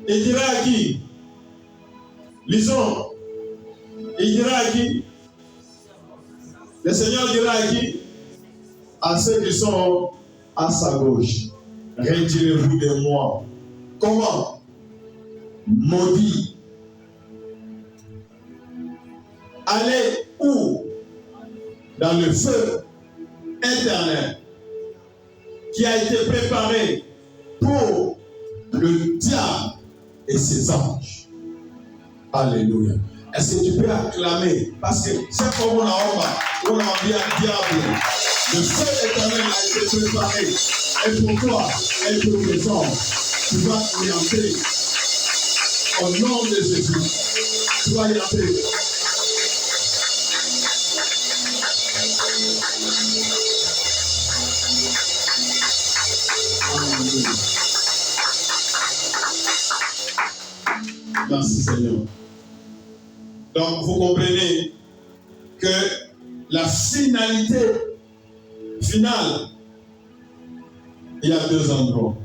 Il dira à qui? Lisons. Il dira à qui? Le Seigneur dira à qui? À ceux qui sont à sa gauche. Retirez-vous de moi. Comment? Maudit. Allez où? Dans le feu éternel qui a été préparé pour le diable et ses anges. Alléluia. Est-ce que tu peux acclamer? Parce que c'est comme on a dit à diable. Le feu éternel a été préparé. Et pour toi, et pour les anges, tu vas y entrer. Au nom de Jésus, tu vas y entrer. Merci Seigneur. Donc vous comprenez que la finalité finale, il y a deux endroits.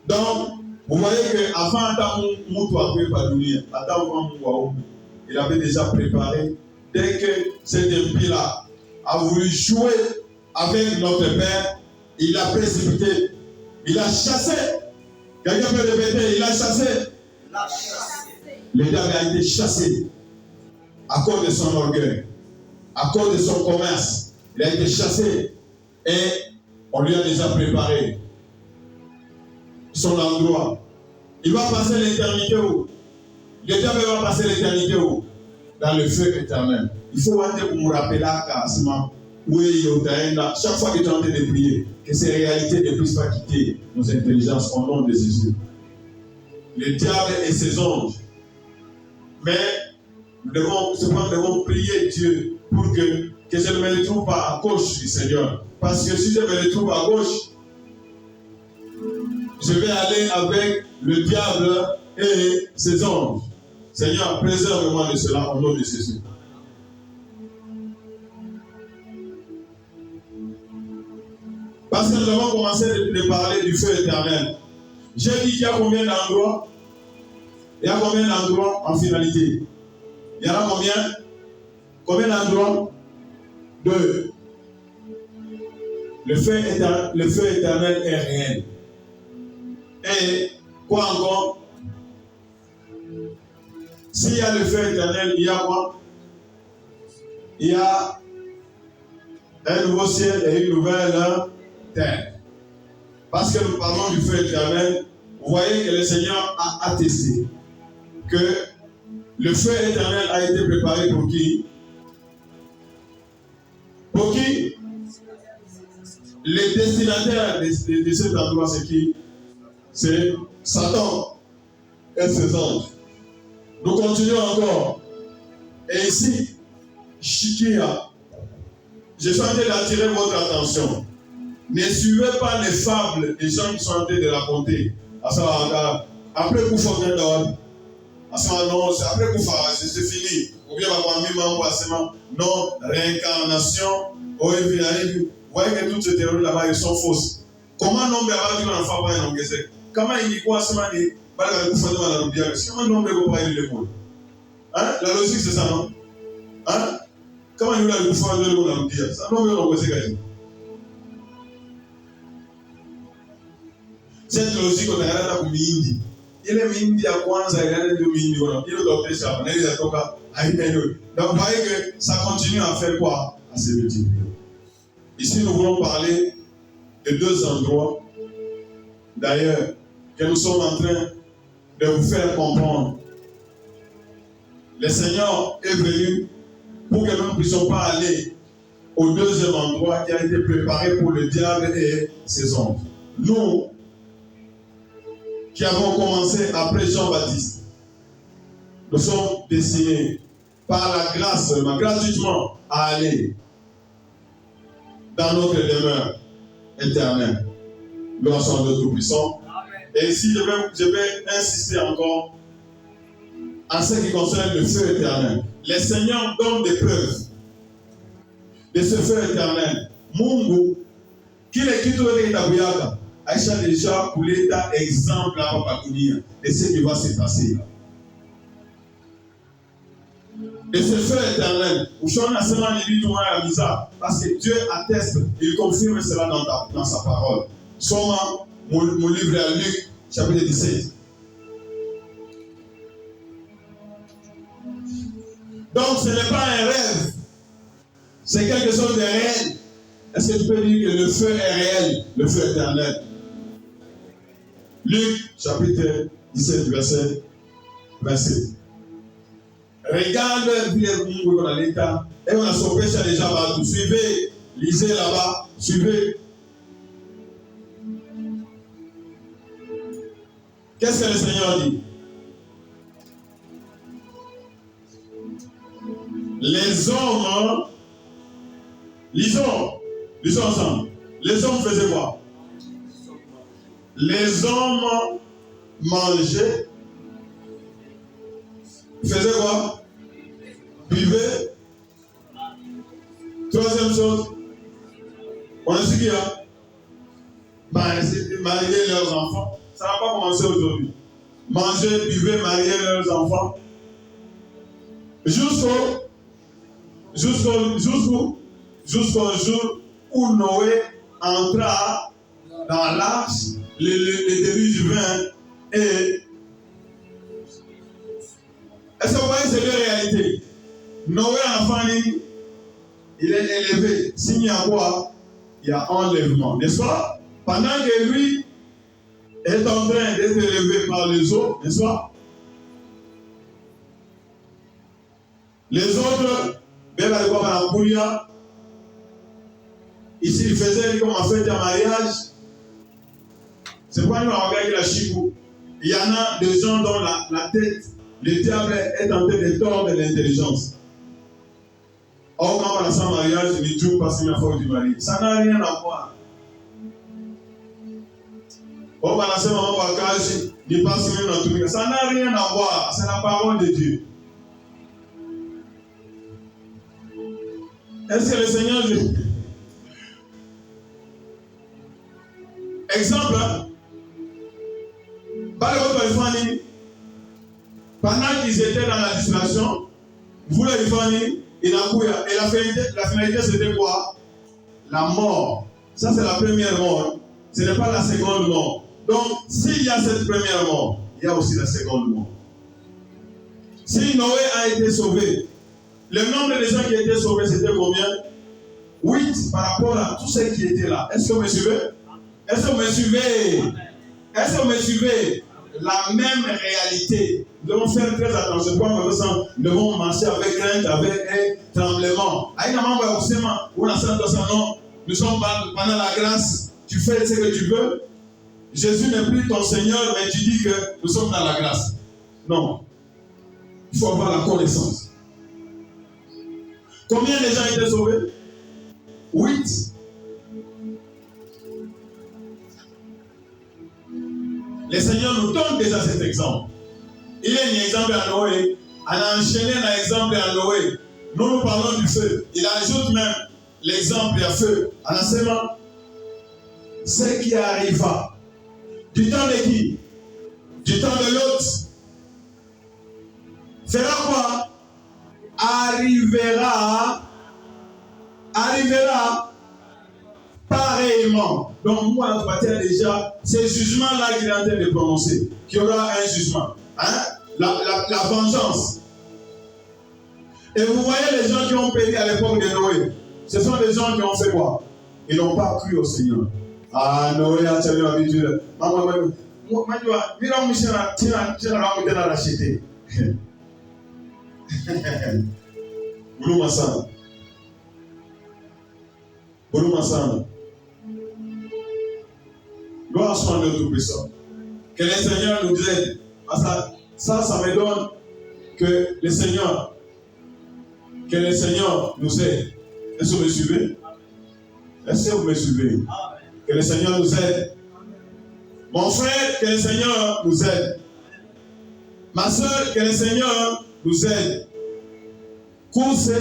Donc vous voyez qu'avant il avait déjà préparé. Dès que cet impie-là a voulu jouer avec notre Père, il a précipité, il a chassé. Quelqu'un peut répéter, il a chassé. Le diable a été chassé à cause de son orgueil, à cause de son commerce. Il a été chassé et on lui a déjà préparé son endroit. Il va passer l'éternité où? Le diable va passer l'éternité où? Dans le feu éternel. Il faut que vous me rappelez chaque fois que tu es en train de prier, que ces réalités ne puissent pas quitter nos intelligences au nom de Jésus. Le diable et ses anges. Mais nous devons prier Dieu pour que je ne me retrouve pas à gauche du Seigneur. Parce que si je me retrouve à gauche, je vais aller avec le diable et ses anges. Seigneur, préserve-moi de cela au nom de Jésus. Parce que nous avons commencé de parler du feu éternel. J'ai dit qu'il y a combien d'endroits? Il y a combien d'endroits en finalité? Il y en a combien? Combien d'endroits? Deux. Le feu éternel est réel. Et quoi encore? S'il y a le feu éternel, il y a quoi? Il y a un nouveau ciel et une nouvelle terre. Parce que nous parlons du feu éternel, vous voyez que le Seigneur a attesté que le feu éternel a été préparé pour qui? Pour qui? Les destinataires de cet endroit, c'est qui? C'est Satan et ses anges. Nous continuons encore. Et ici, Chikia, je suis en train d'attirer votre attention. Ne suivez pas les fables des gens qui sont en train de raconter. Après Koufa, non, après Koufa, c'est fini. Ou bien non, réincarnation, vous voyez que toutes ces théories là-bas, elles sont fausses. Comment nombre va dire l'enfant pas un engagé? Comment il dit quoi, comment nombre va pas le monde? La logique, c'est ça, non? Hein? Comment il va le faire de l'eau? Ça nombre va pas. Cette logique, on a regardé comme Indi. Il est Indi à Kwanza, il est Indi, il est docteur Chapa, il est docteur Aïdéno. Donc, vous voyez que ça continue à faire quoi? À se multiplier. Ici, nous voulons parler de deux endroits, d'ailleurs, que nous sommes en train de vous faire comprendre. Le Seigneur est venu pour que nous ne puissions pas aller au deuxième endroit qui a été préparé pour le diable et ses anges. Nous, qui avons commencé après Jean-Baptiste, nous sommes destinés par la grâce, gratuitement, à aller dans notre demeure éternelle. Gloire soit à Dieu Tout-Puissant. Et ici, je vais insister encore en ce qui concerne le feu éternel. Les seigneurs donnent des preuves de ce feu éternel. Mungu, kile kitu yote kitabuyaka, Aisha déjà kuleta exemple hapa pa dunia de ce qui va se passer là. Et ce feu éternel, parce que Dieu atteste, il confirme cela dans sa parole. Soma, mon livre à Luc, chapitre 17. Donc ce n'est pas un rêve, c'est quelque chose de réel. Est-ce que tu peux dire que le feu est réel, le feu éternel? Luc, chapitre 17, verset 27. Regarde Mungu dans l'état et on a sauvé ça déjà partout. Suivez, lisez là-bas, suivez. Qu'est-ce que le Seigneur dit? Les hommes, lisons ensemble. Les hommes faisaient quoi? Les hommes mangeaient. Faisaient quoi? Buvaient. Troisième chose, on a su qu'il y a marier leurs enfants. Ça n'a pas commencé aujourd'hui. Manger, buvaient, marier leurs enfants. Jusqu'au jour où Noé entra dans l'arche, le déluge vint et est-ce que vous voyez c'est deux réalités? Noé enfant, il est élevé. S'il y a quoi? Il y a enlèvement, n'est-ce pas? Pendant que lui est en train d'être élevé par les eaux, n'est-ce pas? Les autres, ici, il faisait comme en fait un mariage. C'est pourquoi nous avons regardé la chibou. Il y en a des gens dont la tête, le diable est en train de tordre l'intelligence. Or, quand on a son mariage, il dit parce qu'il y a faute du mari. Ça n'a rien à voir. Or, on a son mariage, il passe même dans tout. Ça n'a rien à voir. C'est la parole de Dieu. Est-ce que le Seigneur dit? Exemple, pendant qu'ils étaient dans la distraction, vous les familles, et la finalité c'était quoi? La mort. Ça c'est la première mort. Ce n'est pas la seconde mort. Donc, s'il y a cette première mort, il y a aussi la seconde mort. Si Noé a été sauvé, le nombre de gens qui étaient sauvés, c'était combien? 8 par rapport à tous ceux qui étaient là. Est-ce que vous me suivez? Est-ce que vous me suivez? Est-ce que vous me suivez? La même réalité. Nous devons faire très attention. Nous devons marcher avec crainte, avec un tremblement. Nous sommes pendant la grâce. Tu fais ce que tu veux. Jésus n'est plus ton Seigneur, mais tu dis que nous sommes dans la grâce. Non. Il faut avoir la connaissance. Combien de gens étaient sauvés? 8. Le Seigneur nous donne déjà cet exemple. Il y a un exemple à Noé. On a enchaîné un exemple à Noé. Nous parlons du feu. Il ajoute même l'exemple à feu. En enseignement, ce qui arriva du temps de qui? Du temps de l'autre. Fera quoi? Arrivera pareillement. Donc, moi, on va dire déjà, ces jugements-là qu'il est en train de prononcer, qu'il y aura un jugement. Hein? La vengeance. Et vous voyez les gens qui ont péri à l'époque de Noé. Ce sont des gens qui ont fait quoi? Ils n'ont pas cru au Seigneur. Ah, Noé a tenu l'habitude. Gloire soit à notre puissant. Que le Seigneur nous aide. Ça me donne que le Seigneur nous aide. Est-ce que vous me suivez? Est-ce que vous me suivez? Que le Seigneur nous aide. Mon frère, que le Seigneur nous aide. Ma soeur, que le Seigneur nous aide. Est-ce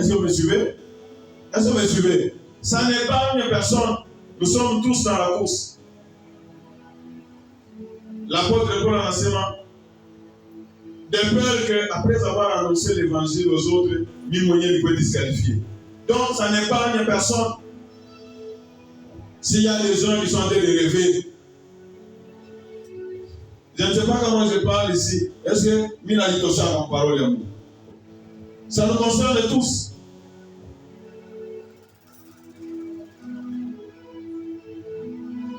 que vous me suivez? Est-ce que vous me suivez? Ça n'est pas une personne. Nous sommes tous dans la course. L'apôtre Paul en enseignement, de peur qu'après avoir annoncé l'évangile aux autres, Mimoyen peut disqualifier. Donc, ça n'est pas une personne. S'il y a des gens qui sont en train de rêver, je ne sais pas comment je parle ici. Est-ce que Mina dit tout ça en parole d'amour? Ça nous concerne tous.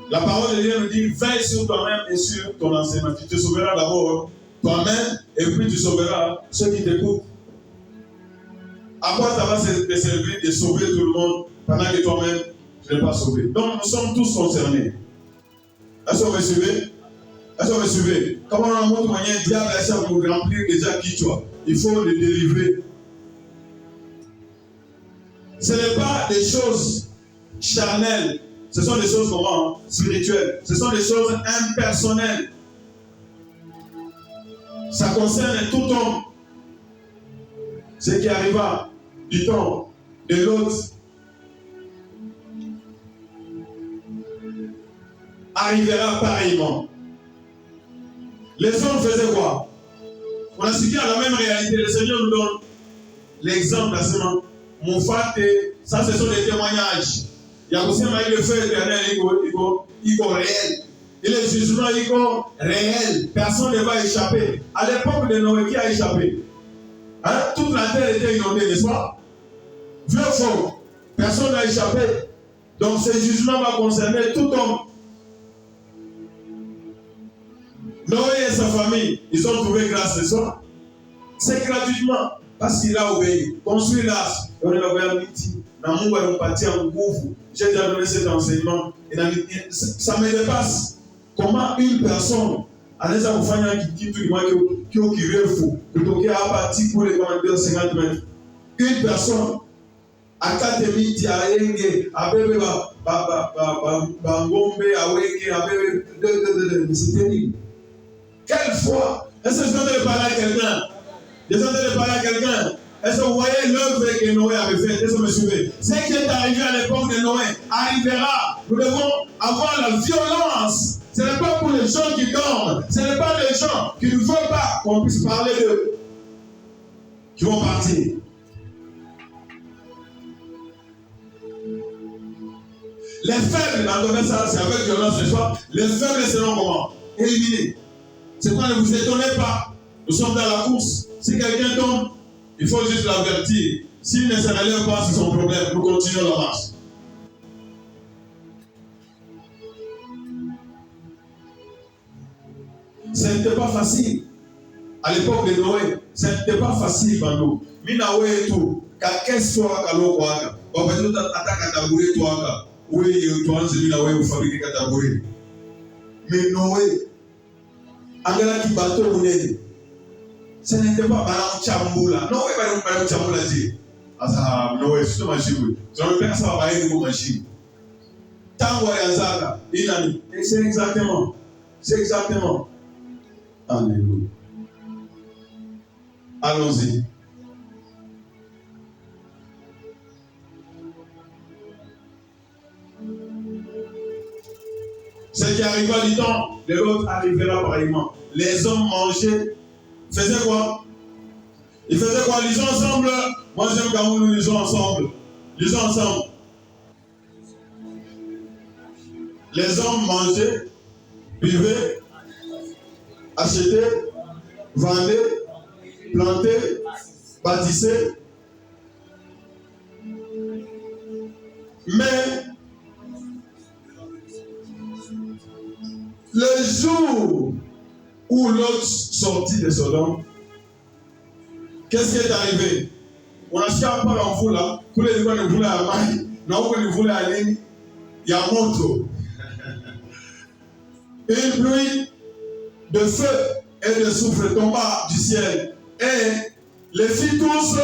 La parole de Dieu nous dit, veille sur toi-même et sur ton enseignement. Tu te sauveras d'abord toi-même et puis tu sauveras ceux qui t'écoutent. À quoi ça va te servir de sauver tout le monde pendant que toi-même tu n'es pas sauvé? Donc nous sommes tous concernés. Est-ce que vous me suivez? Est-ce que vous me suivez? Comment on a montré moyen diable à ça pour remplir déjà qui tu as? Il faut le délivrer. Ce n'est pas des choses charnelles. Ce sont des choses comment? Spirituelles. Ce sont des choses impersonnelles. Ça concerne tout homme. Ce qui arriva du temps de l'autre arrivera pareillement. Les hommes faisaient quoi? On a cité à la même réalité. Le Seigneur nous donne l'exemple à ce moment. Mon frère, ça ce sont des témoignages. Il y a aussi le feu éternel, il est réel. Et le jugement, il est réel. Personne ne va échapper. À l'époque de Noé, qui a échappé? Hein? Toute la terre était inondée, n'est-ce pas? Vieux faux. Personne n'a échappé. Donc ce jugement va concerner tout homme. Noé et sa famille, ils ont trouvé grâce, n'est-ce pas? C'est gratuitement. Parce qu'il a obéi. Construit l'arche. Et on a obéi à midi. J'ai déjà donné cet enseignement. Ça me dépasse. Comment une personne, à l'aise à vous faire qui est fou, qui a parti pour les commandeurs 50 mètres. Une personne, à 4 minutes, à Yenge, à Bébé, à Ngombe, à Weke, à Bébé, c'est terrible. Quelle foi! Est-ce que je dois parler à quelqu'un? Je dois parler à quelqu'un? Est-ce que vous voyez l'œuvre que Noé avait faite? Est-ce que vous me suivez? Ce qui est arrivé à l'époque de Noé arrivera. Nous devons avoir la violence. Ce n'est pas pour les gens qui dorment. Ce n'est pas les gens qui ne veulent pas qu'on puisse parler d'eux qui vont partir. Les faibles, dans le domaine ça, c'est avec violence ce soir. Les faibles seront comment? Éliminés. C'est pourquoi ne vous étonnez pas. Nous sommes dans la course. Si quelqu'un tombe, il faut juste l'avertir. S'il ne se relève pas, c'est son problème. Nous continuons la marche. Ce n'était pas facile. À l'époque de Noé, ce n'était pas facile pour nous. Minawe et tout. Quel soit Kalo Kwaka. On va dire attaque à Tabouré, toi. Oui, toi, c'est Minawe ou fabriquer Katabouré. Mais Noé, Angela qui bateau Mounedi. Ce n'était pas Baram Chamboula. Non, oui, Baram Chamboula dit. Ah, Noé, c'est une machine. Je ne peux pas savoir une machine. Tango et Azaka, il a dit. Et c'est exactement. C'est exactement. Alléluia. Allons-y. Ce qui arriva du temps, de l'autre arrivera pareillement. Les hommes mangeaient, faisaient quoi? Ils faisaient quoi? Lisons ensemble. Moi j'aime quand nous lisons ensemble. Lisons ensemble. Les hommes mangeaient, buvaient, achetaient, vendaient, plantaient, bâtissaient. Mais le jour où l'autre sortit de Sodome, qu'est-ce qui est arrivé? On a cherché par l'enfant là, pour les gens ne voulaient pas aller, non, ne voulaient aller, il y a montre. Une pluie de feu et de soufre tomba du ciel, et les filles tous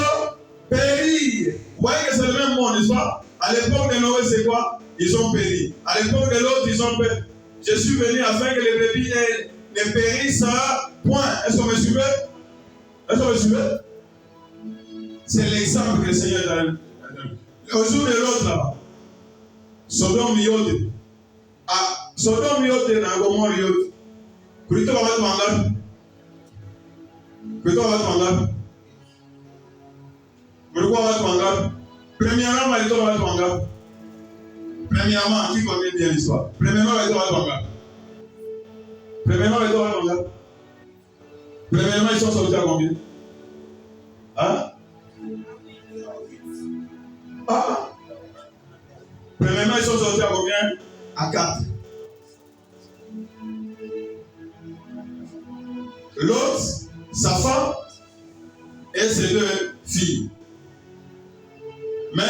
périrent. Vous voyez que c'est le même monde, n'est-ce pas? À l'époque de Noé, c'est quoi? Ils ont péri. À l'époque de l'autre, ils ont péri. Je suis venu afin que les brebis ne périssent point. Est-ce qu'on me suivait? Est-ce qu'on me suivait? C'est l'exemple que le Seigneur a donné. Au jour de l'autre, là, Sodome yote. Ah, Sodome yote na Gomorrhe yote. Kulitoka watu wangapi? Kulitoka watu wangapi? Kulikuwa watu wangapi? Premièrement, walitoka watu wangapi? Premièrement, qui connaît bien l'histoire? Premièrement, walitoka watu wangapi? Premièrement, walitoka watu wangapi? Premièrement, ils sont sortis à combien? Hein? Ah! Premièrement, ils sont sortis à combien? À 4. L'autre, sa femme et ses 2 filles. Mais,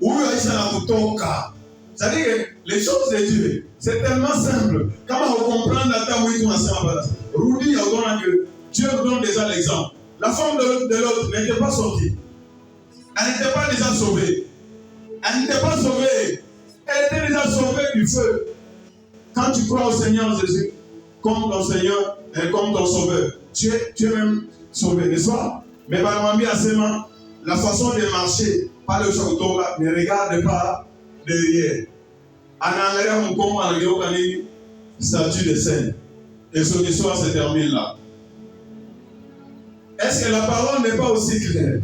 où est-ce qu'on a? C'est-à-dire que les choses de Dieu, c'est tellement simple. Comment on comprend la table où ils sont ensemble? Rudy a donné que Dieu nous donne déjà l'exemple. La femme de l'autre n'était pas sortie. Elle n'était pas déjà sauvée. Elle n'était pas sauvée. Elle était déjà sauvée du feu. Quand tu crois au Seigneur Jésus, comme ton Seigneur et comme ton Sauveur, tu es même sauvé, n'est-ce pas? Mais par la façon de marcher, par le château, ne regarde pas derrière. En anglais, on comprend le statut de scène. Et son histoire se termine là. Est-ce que la parole n'est pas aussi claire?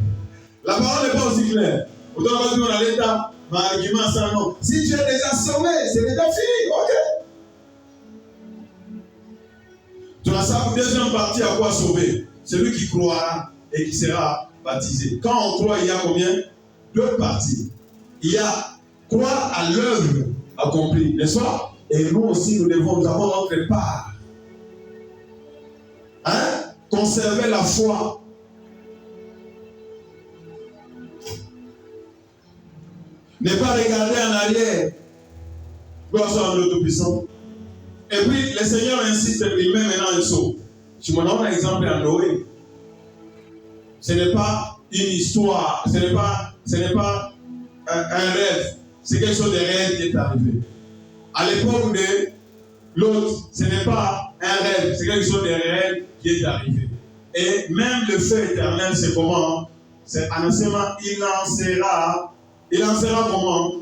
La parole n'est pas aussi claire. Autant que nous, on a l'état, mais argument, ça non. Si tu es déjà sauvé, c'est déjà fini, ok? Tu as sa deuxième partie à quoi sauver? Celui qui croira et qui sera baptisé. Quand on croit, il y a combien? 2 parties. Il y a croire à l'œuvre accomplie, n'est-ce pas? Et nous aussi, nous avons notre part. Hein? Conserver la foi. Ne pas regarder en arrière. Gloire soit à l'Auto-Puissant. Et puis, le Seigneur insiste, il met maintenant un saut. Je me donne un exemple à Noé. Ce n'est pas une histoire, ce n'est pas un rêve. C'est quelque chose de réel qui est arrivé. À l'époque de l'autre, ce n'est pas un rêve, c'est quelque chose de réel qui est arrivé. Et même le feu éternel, c'est comment? C'est en enseignement, il lancera comment?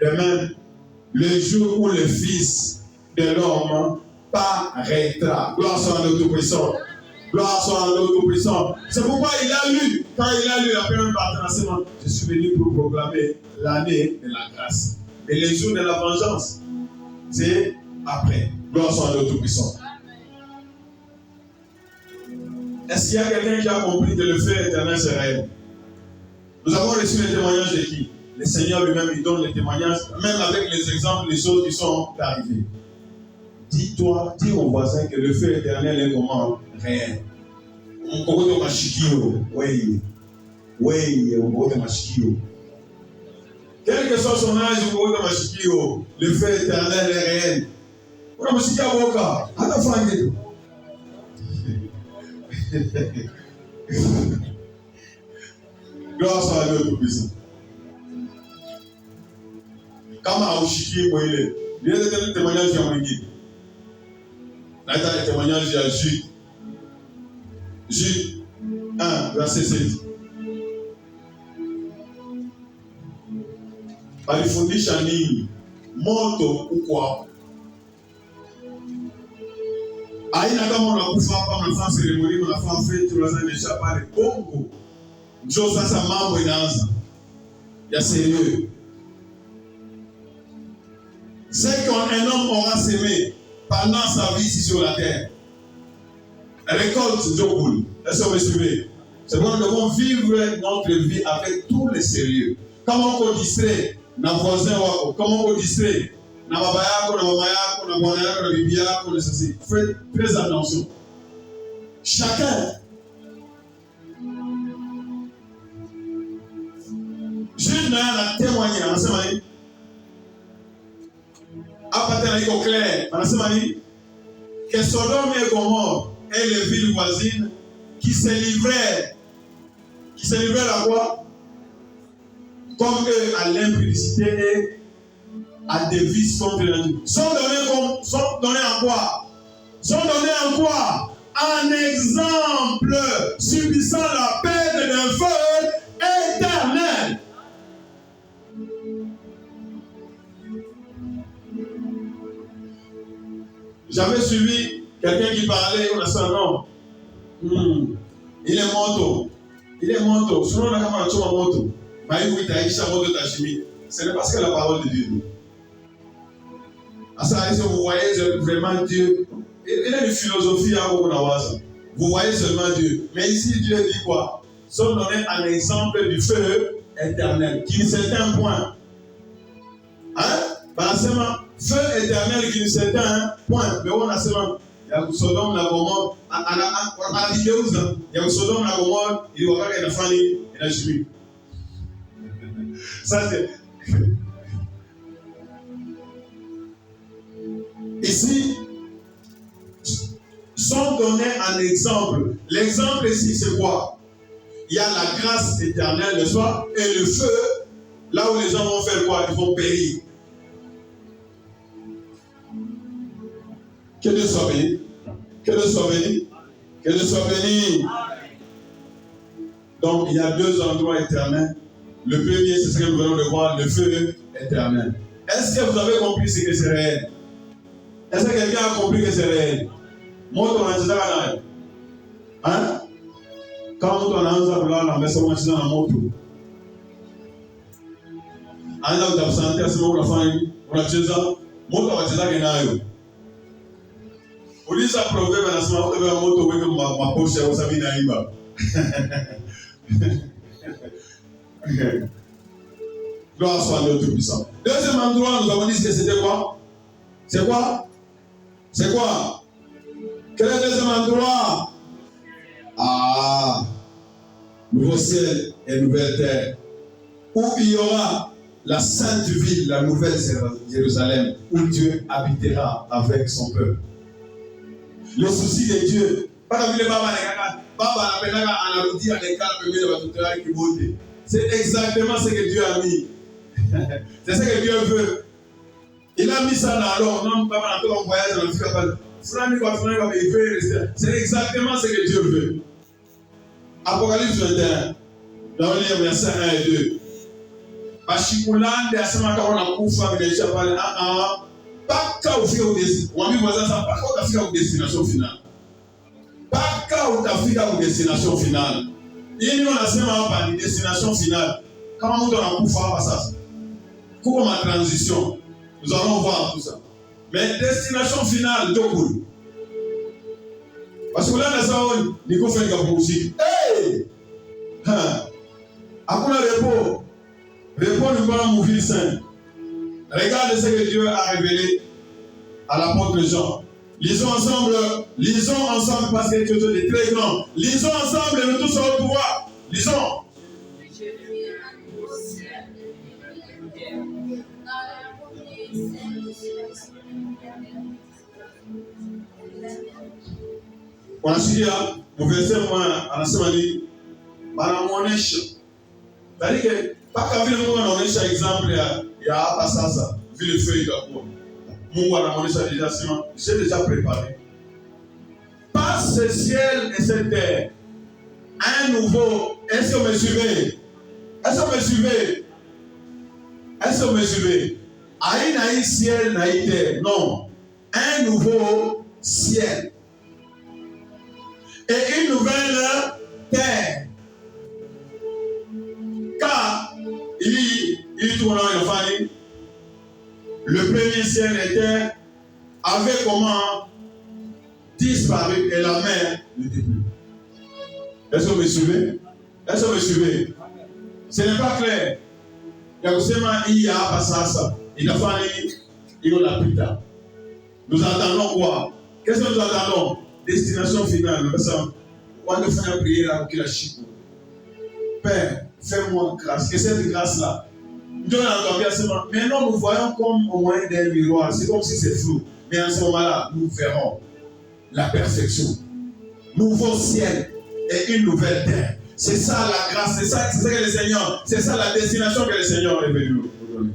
De même, le jour où le Fils de l'homme paraîtra. Gloire soit à l'Auto-Puissant. Gloire soit à l'Auto-Puissant. C'est pourquoi il a lu, quand il a lu la première partie de l'enseignement, je suis venu pour proclamer l'année de la grâce. Et les jours de la vengeance, c'est après. Gloire soit à l'Auto-Puissant. Est-ce qu'il y a quelqu'un qui a compris que le feu éternel c'est réel? Nous avons reçu les témoignages de qui? Le Seigneur lui-même, il donne les témoignages, même avec les exemples des choses qui sont arrivées. Dis au voisin que le feu éternel est comment? Réel. Quel que soit son âge, le feu éternel est réel. Gloire soit à l'Auto-Puissant. Kama Ushiki Moïle, il y a des témoignages à Mwengi. Là, il y a des témoignages à Jude. Jude 1, verset 7. Alifundisha nini? Moto ukwa. Aina kama unakufa hapa mnafanya seremoni, mnafanya fete, mnafanya pale Kongo. Ndio sasa mambo inaanza. Ya sérieux. C'est qu'un homme aura semé pendant sa vie ici sur la terre. Récolte Djokoul. Est-ce que vous me suivez? C'est pourquoi nous devons vivre notre vie avec tout le sérieux. Comment on distrait nos voisins, comment on distrait na baba yako, na mama yako, na bwana yako, na bibi yako, na ceci. Faites très attention. Chacun. Jude n'a témoigné, anasema nini? Hapa tena iko clair, anasema nini? Que Sodome et Gomorrhe et les villes voisines qui se livraient à quoi? comme eux à l'impudicité et à des vices contre Dieu. Sont donnés en quoi? Sont donnés en quoi? Un exemple subissant la peine d'un feu éternel. J'avais suivi quelqu'un qui parlait, on a dit non. Il est morto. Il est morto. Sinon, on a quand même un morto. Ce n'est pas ce que la parole de Dieu dit. Vous voyez vraiment Dieu. Il y a une philosophie à vous voyez seulement Dieu. Mais ici, Dieu dit quoi? Sont donnés un exemple du feu éternel, qui ne s'éteint point. Hein? Seulement, feu éternel qui ne s'éteint point. Mais on a seulement, il y a Sodome, la Gomorrhe, à la vidéo, il y a Sodome, la Gomorrhe, il y a la famille, et la chimie. Ça, c'est. Ici, sont donnés un exemple. L'exemple ici, c'est quoi? Il y a la grâce éternelle, n'est-ce pas? Et le feu, là où les gens vont faire quoi? Ils vont périr. Que Dieu soit béni. Que Dieu soit béni. Que Dieu soit béni. Donc, il y a deux endroits éternels. Le premier, c'est ce que nous venons de voir, le feu éternel. Est-ce que vous avez compris ce que c'est réel? Est-ce que quelqu'un a compris que c'est réel? Moi, on a dit ça. Hein? Quand on a dit ça, on a dit ça dans la moto. On a dit ça, on a dit ça. Moi, on a dit ça. On dit ça, proverbe, on a dit ça, on a dit ça, on a dit ça, ma poche, on a dit ça. Gloire soit à Dieu Tout-Puissant. Deuxième endroit, nous avons dit que c'était quoi? C'est quoi? C'est quoi? Quel est le deuxième endroit? Ah, nouveau ciel et nouvelle terre. Où il y aura la sainte ville, la nouvelle Jérusalem, où Dieu habitera avec son peuple. Le souci de Dieu. C'est exactement ce que Dieu a mis. C'est ce que Dieu veut. Il a mis ça dans l'ordre. Non, pas en voyage dans le futur. C'est exactement ce que Dieu veut. Apocalypse 21, dans le livre verset 1 et 2. Pashikulande asema kama unakufa vinaisha pale. Paka ufike au destination finale. Paka utafika au destination finale. Hii wanasema hapa ni destination finale. Kama mtu anakufa hapa sasa. Pour ma transition, nous allons voir tout ça. Mais destination finale, Dokul. Parce que là, nous avons fait un musique. Hey! Hakuna repos. Repos nous va mourir saint. Regarde ce que Dieu a révélé à l'apôtre Jean. Lisons ensemble parce que quelque chose de très grand. Lisons ensemble et nous tous au pouvoir. Lisons. Wanashiria mverse mwana anasema ni wanamuonesha. C'est-à-dire que mpaka vile Mungu anaonesha example ya hapa sasa vile feu itakuwa. Mungu anamuonesha déjà sema j'ai déjà préparé. Pas ce ciel et cette terre. Un nouveau. Est-ce que vous me suivez? Est-ce que vous me suivez? Est-ce que vous me suivez? Aïe ciel, naï terre. Non. Un nouveau ciel. Et une nouvelle terre. Car il tourne en famille. Le premier ciel et terre avait comment disparu et la mer n'était plus. Est-ce que vous me suivez? Est-ce que vous me suivez? Ce n'est pas clair. Il y a aussi il y a pas ça. Il a fallu il y a plus tard. Nous attendons quoi? Qu'est-ce que nous attendons? Destination finale. On va faire une prière avec la chico. Père, fais-moi grâce. Que cette grâce-là. Dieu n'a pas bien seulement. Maintenant, nous voyons comme au moyen d'un miroir. C'est comme si c'est flou. Mais en ce moment-là, nous verrons la perfection. Nouveau ciel et une nouvelle terre. C'est ça la grâce, c'est ça que le Seigneur, c'est ça la destination que le Seigneur est venu nous donner.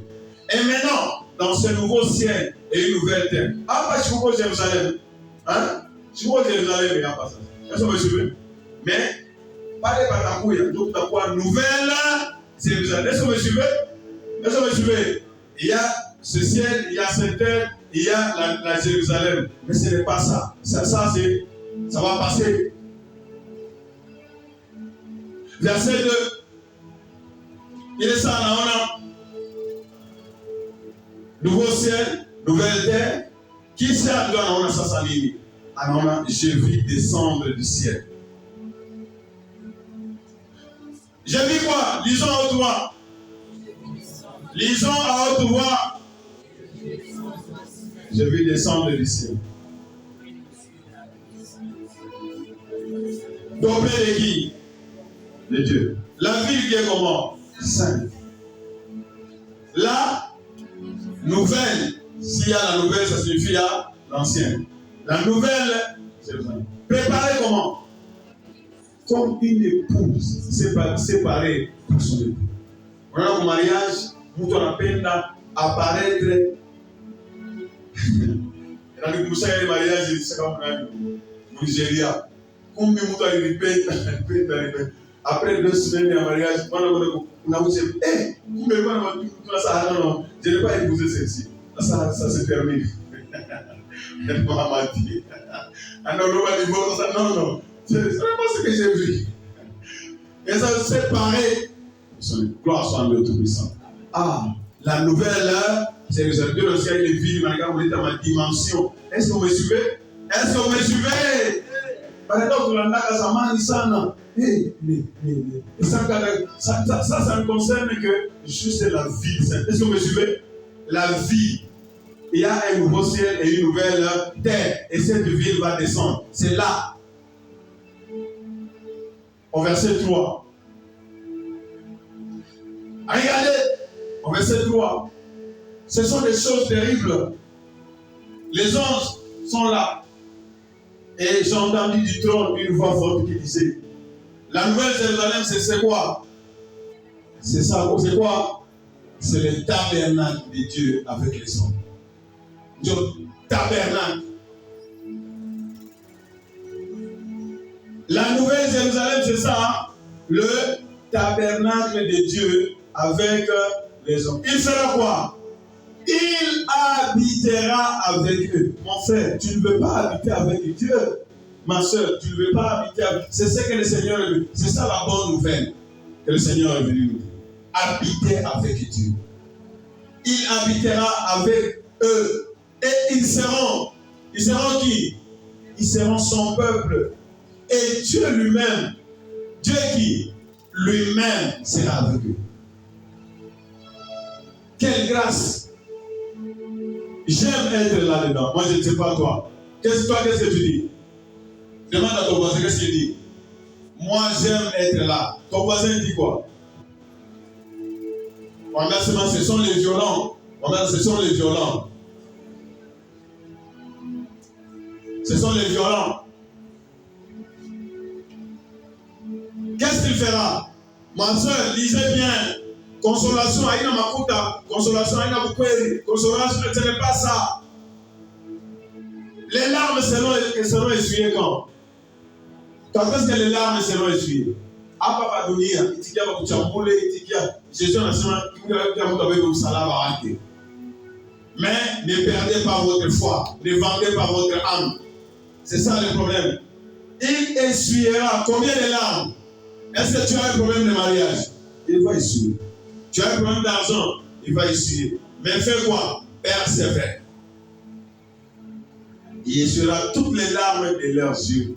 Et maintenant, dans ce nouveau ciel et une nouvelle terre. Ah, pas Chicogo Jérusalem. Hein? Chicogo Jérusalem, il n'y a pas ça. Est-ce que vous me suivez? Mais, pas les Batakouya, donc t'as quoi? Nouvelle Jérusalem. Est-ce que vous me suivez? Est-ce que vous me suivez? Il y a ce ciel, il y a cette terre, il y a la Jérusalem. Mais ce n'est pas ça. Ça va passer. Verset 2. Il est ça, là, on a nouveau ciel, nouvelle terre. Qui sait à toi, on a ça, ça limite. Alors, j'ai vu descendre du ciel. J'ai vu quoi? Lisons à haute voix. Lisons à haute voix. J'ai vu descendre du ciel. Doblé de qui? De Dieu. La ville qui est comment? Sainte. La nouvelle, s'il y a la nouvelle, ça signifie l'ancienne. La nouvelle, c'est préparée comment? Comme une épouse séparée pour son époux. Voilà, au mariage, nous on appelle apparaître. Dans le mariage, c'est comme au Nigeria. Combien de temps il répète? Après 2 semaines de mariage, on a dit, hé, non, je n'ai pas épousé celle-ci. Ça se termine. Elle m'a dit. Ah non, non, c'est vraiment ce que j'ai vu. Et ça se séparait. Gloire soit en Dieu Tout-Puissant. Ah, la nouvelle, c'est que Dieu le ciel, les villes, on est dans ma dimension. Est-ce que vous me suivez? Est-ce que vous me suivez? Par exemple, on a un zamani sana. Ça ne concerne que juste la vie. Est-ce que vous me suivez? La vie. Il y a un nouveau ciel et une nouvelle terre. Et cette ville va descendre. C'est là. Au verset 3. Regardez. Au verset 3. Ce sont des choses terribles. Les anges sont là. Et j'ai entendu du trône une voix forte qui disait, la nouvelle Jérusalem, c'est quoi? C'est ça, c'est quoi? C'est le tabernacle de Dieu avec les hommes. Dieu, tabernacle. La nouvelle Jérusalem, c'est ça, le tabernacle de Dieu avec les hommes. Il fera quoi? Il habitera avec eux. Mon frère, tu ne veux pas habiter avec Dieu. Ma soeur, tu ne veux pas habiter avec Dieu. C'est ce que le Seigneur est venu. C'est ça la bonne nouvelle que le Seigneur est venu nous dire. Habiter avec Dieu. Il habitera avec eux. Et ils seront qui? Ils seront son peuple. Et Dieu lui-même, Dieu qui? Lui-même sera avec eux. Quelle grâce! J'aime être là-dedans. Moi, je ne sais pas toi. Qu'est-ce que tu dis? Demande à ton voisin, qu'est-ce qu'il dit? Moi, j'aime être là. Ton voisin dit quoi? Ce sont les violents. Ce sont les violents. Ce sont les violents. Qu'est-ce qu'il fera? Ma soeur, lisez bien. Consolation, aïna makuta. Consolation, aïna bukweri. Consolation, ce n'est pas ça. Les larmes seront essuyées quand? Quand est-ce que les larmes seront essuyées? Apa dunia, itikia bakuchambule, itikia. Jésus a dit, mais ne perdez pas votre foi. Ne vendez pas votre âme. C'est ça le problème. Il essuiera combien de larmes? Est-ce que tu as un problème de mariage? Il va essuyer. Tu as un problème d'argent? Il va essuyer. Mais fais quoi? Persévère. Il essuiera toutes les larmes de leurs yeux.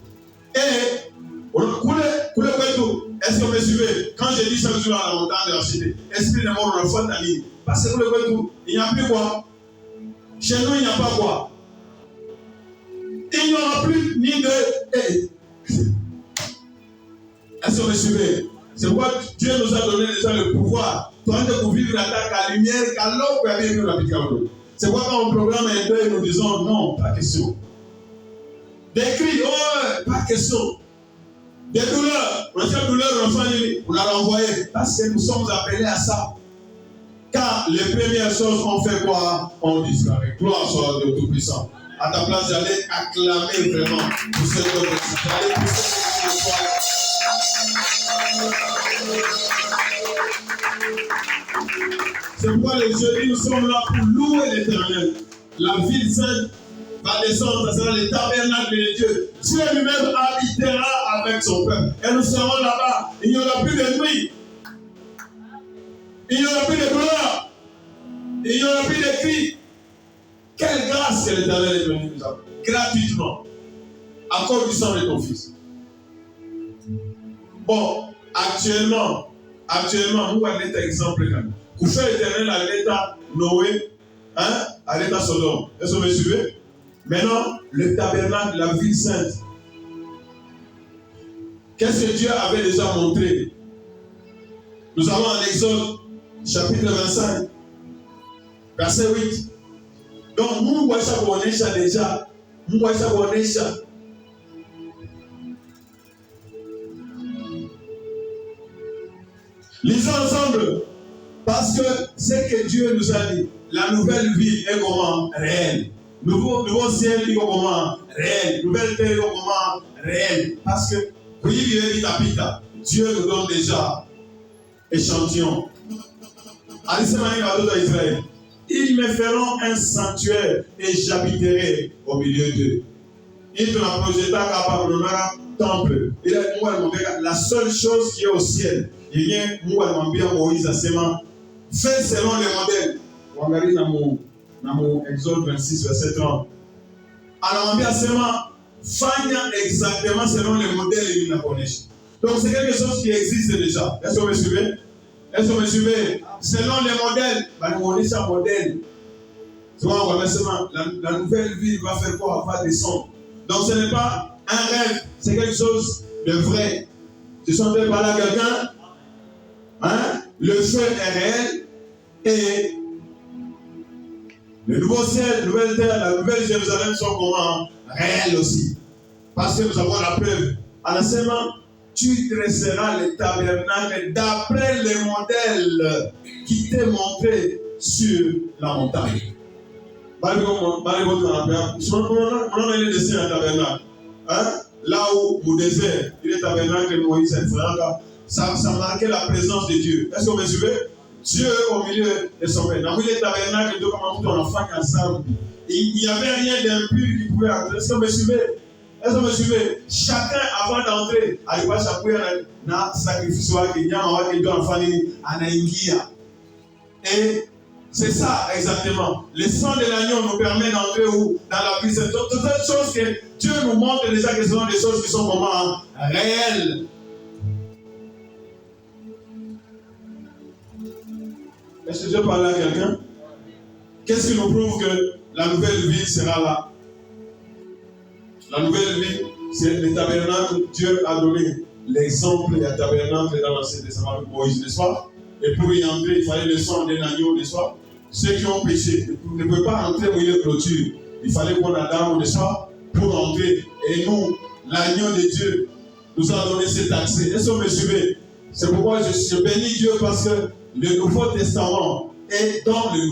Et, est-ce que vous me suivez? Quand j'ai dit ça sur la montagne de la cité, esprit de mort, on a fait ta ligne. Parce que il n'y a plus quoi? Chez nous, il n'y a pas quoi? Il n'y aura plus ni de. Est-ce que vous me suivez? C'est pourquoi Dieu nous a donné déjà le pouvoir. Toi, de pour vivre la lumière, qu'à l'eau, pour aller vivre la vie. C'est pourquoi quand on programme un deuil, nous disons non, pas question. Des cris, oh, pas question. Des douleurs. On a fait douleur, l'enfant, on a renvoyé. Parce que nous sommes appelés à ça. Car les premières choses, on fait quoi? On disparaît. Gloire soit de Tout-Puissant. À ta place, j'allais acclamer vraiment pour cette œuvre. J'allais pousser le soir. C'est pourquoi les jeudis, nous sommes là pour louer l'Éternel. La ville sainte va descendre, ça sera le tabernacle de Dieu. Dieu lui-même habitera avec son peuple. Et nous serons là-bas. Il n'y aura plus de nuit. Il n'y aura plus de gloire. Il n'y aura plus de cris. Quelle grâce que l'Éternel est venu nous avoir. Gratuitement. À cause du sang de ton fils. Bon, actuellement, nous avons l'état exemple quand même. Coucher l'Éternel à l'état Noé, hein, à l'état Sodome. Est-ce que vous me suivez? Maintenant, le tabernacle, la ville sainte. Qu'est-ce que Dieu avait déjà montré? Nous avons en Exode, chapitre 25, verset 8. Donc, nous voyons déjà. Nous voyons déjà. Lisons ensemble. Parce que c'est que Dieu nous a dit. La nouvelle vie est comment? Réelle. Nouveau ciel est comment? Réel. Nouvelle terre est comment? Réelle. Parce que, Dieu nous donne déjà échantillon. Israël. Ils me feront un sanctuaire et j'habiterai au milieu d'eux. Ils te l'ont projeté à temple. La seule chose qui est au ciel, il y a Moïse à Séman. Fait selon les modèles. Regardez dans mon Exode 26, verset 30. Alors, on dit à Séman, fanya exactement selon les modèles et les connaissent. Donc, c'est quelque chose qui existe déjà. Est-ce que vous me suivez? Est-ce que vous me suivez? Selon les modèles, on connaît un modèle. Souvent, on va mettre la nouvelle vie va faire quoi? Va descendre. Donc, ce n'est pas un rêve, c'est quelque chose de vrai. Tu sens par là quelqu'un? Hein? Le feu est réel et le nouveau ciel, la nouvelle terre, la nouvelle Jérusalem sont comment? Réels aussi. Parce que nous avons la preuve. À la semaine, tu dresseras le tabernacle d'après les modèles qui t'est montré sur la montagne. On a le dessin à tabernacle. Hein? Là où au désert, il est tabernacle de Moïse et frère, ça marquait la présence de Dieu. Est-ce que vous me suivez? Dieu au milieu de son père. Dans le tabernacle, il n'y avait rien d'impur qui pouvait entrer. Est-ce que vous me suivez? Est-ce que vous me suivez? Chacun, avant d'entrer, il va s'appuyer dans le sacrifice et c'est ça exactement. Le sang de l'agneau nous permet d'entrer où? Dans la puissance. Toutes ces choses que Dieu nous montre déjà que ce sont des choses qui sont comment? Réelles. Est-ce que Dieu parle à quelqu'un? Qu'est-ce qui nous prouve que la nouvelle vie sera là? La nouvelle vie, c'est le tabernacle. Dieu a donné l'exemple du tabernacle dans l'Ancien Testament avec Moïse, n'est-ce pas? Et pour y entrer, il fallait le sang d'un agneau, n'est-ce pas? Ceux qui ont péché ne pouvaient pas entrer où il y a clôture. Il fallait qu'on Adam, n'est-ce pas? Pour entrer. Et nous, l'agneau de Dieu, nous a donné cet accès. Est-ce que vous me suivez? C'est pourquoi je bénis Dieu parce que le Nouveau Testament est dans le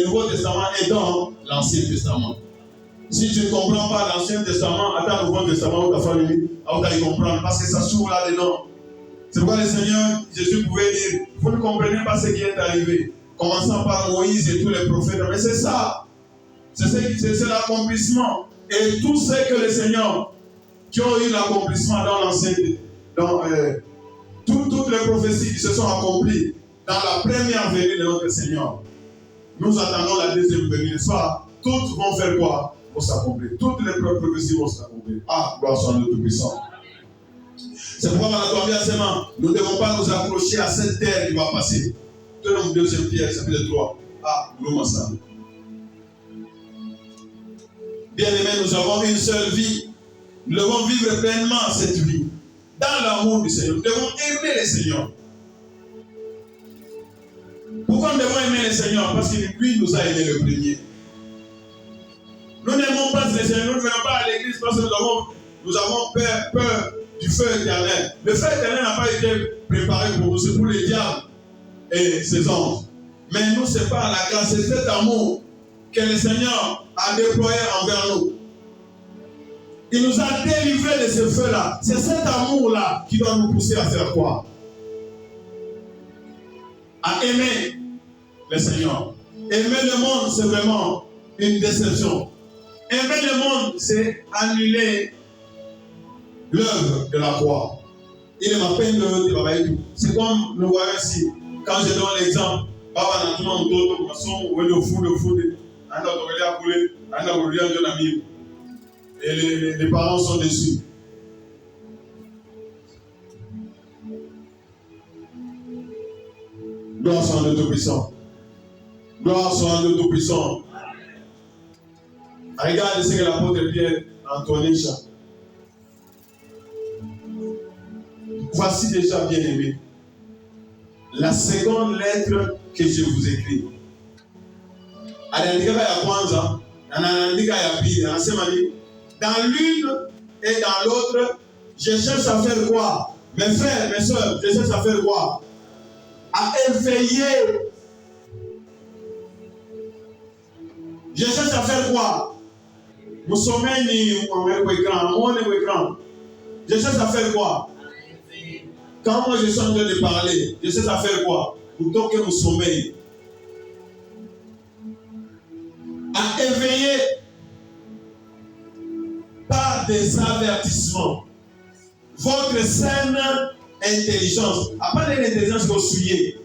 Nouveau Testament est dans l'Ancien Testament. Si tu ne comprends pas l'Ancien Testament, attends le Nouveau Testament, ta famille, on va y comprendre parce que ça s'ouvre là-dedans. C'est pourquoi le Seigneur, Jésus pouvait dire, vous ne comprenez pas ce qui est arrivé. Commençant par Moïse et tous les prophètes. Mais c'est ça. C'est l'accomplissement. Et tout ce que les Seigneurs qui ont eu l'accomplissement dans l'Ancien toutes les prophéties qui se sont accomplies dans la première venue de notre Seigneur. Nous attendons la deuxième venue, n'est-ce pas? Toutes vont faire quoi? Vont s'accomplir. Toutes les prophéties vont s'accomplir. Ah, gloire soit le Tout-Puissant. C'est pourquoi nous ne devons pas nous accrocher à cette terre qui va passer. Tenons 2 Pierre, chapitre 3. Ah, gloire ça. Bien-aimés, nous avons une seule vie. Nous devons vivre pleinement cette vie. Dans l'amour du Seigneur. Nous devons aimer le Seigneur. Pourquoi nous devons aimer le Seigneur? Parce que lui nous a aimé le premier. Nous n'aimons pas le Seigneur. Nous ne venons pas à l'église parce que nous avons peur du feu éternel. Le feu éternel n'a pas été préparé pour nous, c'est pour les diables et ses anges. Mais nous, c'est par la grâce, c'est cet amour que le Seigneur a déployé envers nous. Il nous a délivrés de ce feu-là. C'est cet amour-là qui doit nous pousser à faire quoi? À aimer le Seigneur. Aimer le monde, c'est vraiment une déception. Aimer le monde, c'est annuler l'œuvre de la croix. Il est ma peine de travailler. C'est comme nous voyons ici. Quand je donne l'exemple, Papa n'a tout le monde de façon, où est le fou, et les parents sont déçus. Gloire soit à Dieu Tout-Puissant. Gloire soit à Dieu Tout-Puissant. Regardez ce que l'apôtre Pierre Antoine chante. Voici déjà bien aimé la seconde lettre que je vous écris. Dans l'une et dans l'autre, je cherche à faire quoi? Mes frères, mes soeurs, je cherche à faire quoi? À éveiller. Je cherche à faire quoi? Nous sommes écran. Je cherche à faire quoi? Quand moi je suis en train de parler, je cherche à faire quoi? Pour toquer mon sommeil. À éveiller par des avertissements votre saine intelligence. Après l'intelligence que vous souillez.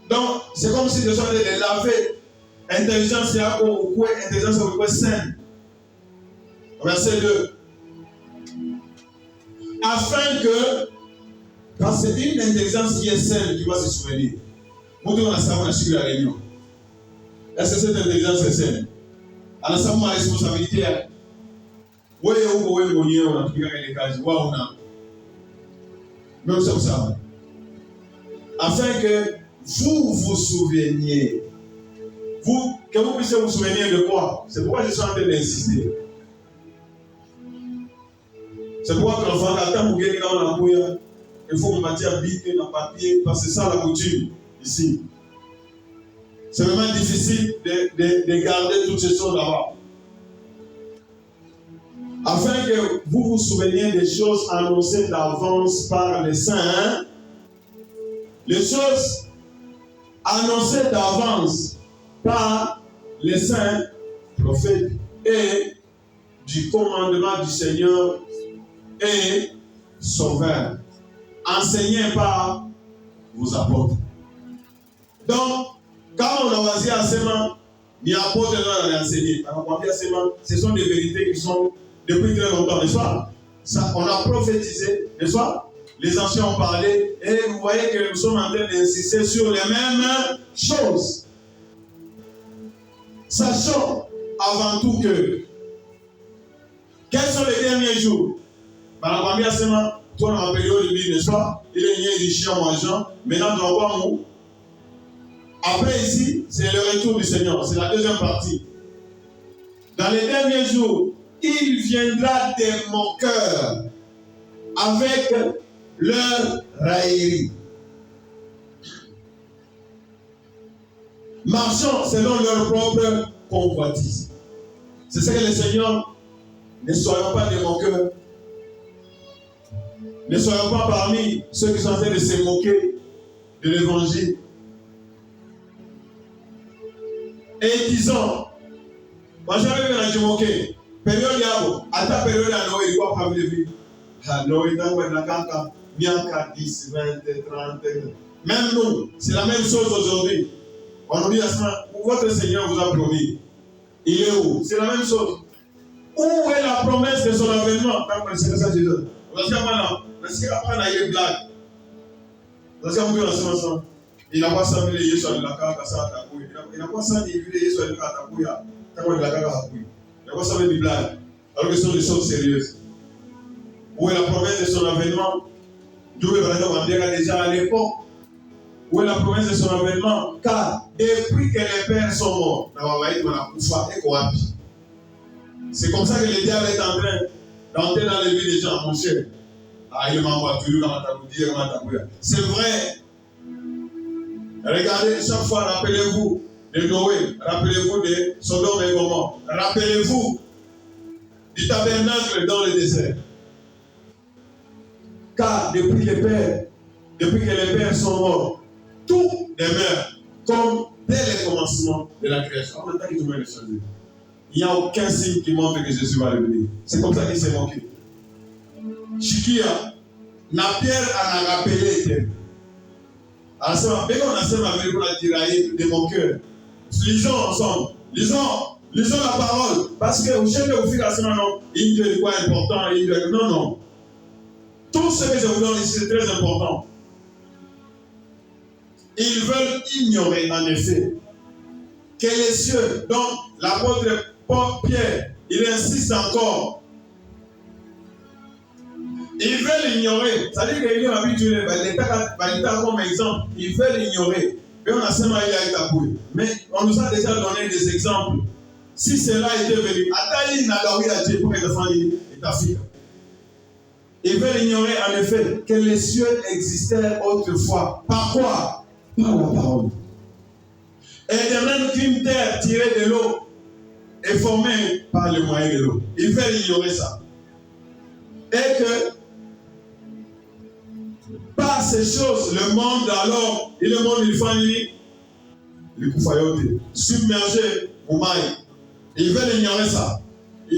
Donc, c'est comme si je suis en train de laver. Intelligence, c'est quoi? Intelligence, c'est quoi? Saine. Verset 2. Afin que, parce que c'est une intelligence qui est saine qui va se souvenir. Nous devons savoir la suite de la réunion. Est-ce que cette intelligence est saine? On a savoir ma responsabilité. Oui, on a pris les cases. On a. Même ça. Afin que vous vous souveniez. Que vous puissiez vous souvenir de quoi? C'est pourquoi je suis en train d'insister. C'est pourquoi que l'enfant attend pour gagner dans la bouille. Il faut me mettre à bique dans le papier, parce que c'est ça la coutume ici. C'est vraiment difficile de garder toutes ces choses là-bas. Afin que vous vous souveniez des choses annoncées d'avance par les saints. Les choses annoncées d'avance par les saints prophètes et du commandement du Seigneur et sauveur, enseigné par vos apôtres. Donc, quand on a voici à ces mains, ni apôtres ne l'ont enseigné. Ce sont des vérités qui sont depuis très longtemps, n'est-ce pas? Ça, on a prophétisé, n'est-ce pas? Les anciens ont parlé et vous voyez que nous sommes en train d'insister sur les mêmes choses. Sachons avant tout que quels sont les derniers jours? Maintenant, n'est-ce pas? Il est né du chien mangeant. Maintenant, nous avons après ici, c'est le retour du Seigneur. C'est la deuxième partie. Dans les derniers jours, il viendra des moqueurs avec leur raillerie, marchant selon leur propre convoitise. C'est ce que le Seigneur, ne soyons pas des moqueurs. Ne soyons pas parmi ceux qui sont en train de se moquer de l'évangile. Et disons, moi j'avais vu dans le moquer. Période yabo, à ta période à Noé, il faut pas vivre. À Noé, dans le Kaka, Bianca 10, 20, 30. Même nous, c'est la même chose aujourd'hui. On nous dit à ce moment, votre Seigneur vous a promis. Il est où? C'est la même chose. Où est la promesse de son avènement? C'est ça, Jésus. Parce qu'il y blague. Parce qu'il y a il n'a pas senti les yeux sur la carte à ça. Il n'a pas senti les yeux sur la carte à Kouya. Il n'a pas senti des blagues. Alors que ce sont des choses sérieuses. Où est la promesse de son avènement? Dieu va dire déjà à l'époque. Où est la promesse de son avènement? Car depuis que les pères sont morts, c'est comme ça que le diable est en train d'entrer dans les vies des gens, mon cher. Ah, il m'a voulu c'est vrai. Regardez, chaque fois, rappelez-vous de Noé, rappelez-vous de Sodome et Gomorrhe, rappelez-vous du tabernacle dans le désert. Car depuis que les pères sont morts, tout demeure comme dès le commencement de la création. En même temps que tout le monde est changé. Il n'y a aucun signe qui montre que Jésus va revenir. C'est comme ça qu'il s'est manqué. Chikia, na Pierre en a rappelé. Alors, dès qu'on a fait ma vie pour la tirailler de mon cœur, lisons ensemble, lisons la parole. Parce que vous cherchez au fil de la semaine, non, il est quoi important, non. Tout ce que je vous donne ici, c'est très important. Ils veulent ignorer, en effet, que les cieux, donc l'apôtre Pierre, il insiste encore. Ils veulent ignorer. C'est-à-dire qu'ils ont habitué, l'État comme exemple, ils veulent ignorer. Et on a seulement eu à Kaboué. Mais on nous a déjà donné des exemples. Si cela était venu, Ataï n'a pas eu à Dieu pour que les enfants et ta fille. Ils veulent ignorer en effet que les cieux existaient autrefois. Par quoi? Par la parole. Et de même qu'une terre tirée de l'eau est formée par le moyen de l'eau. Ils veulent ignorer ça. Et que par ces choses, le monde alors, et le monde il fait le Koufayote, submergé au maïs. Ils veulent ignorer ça.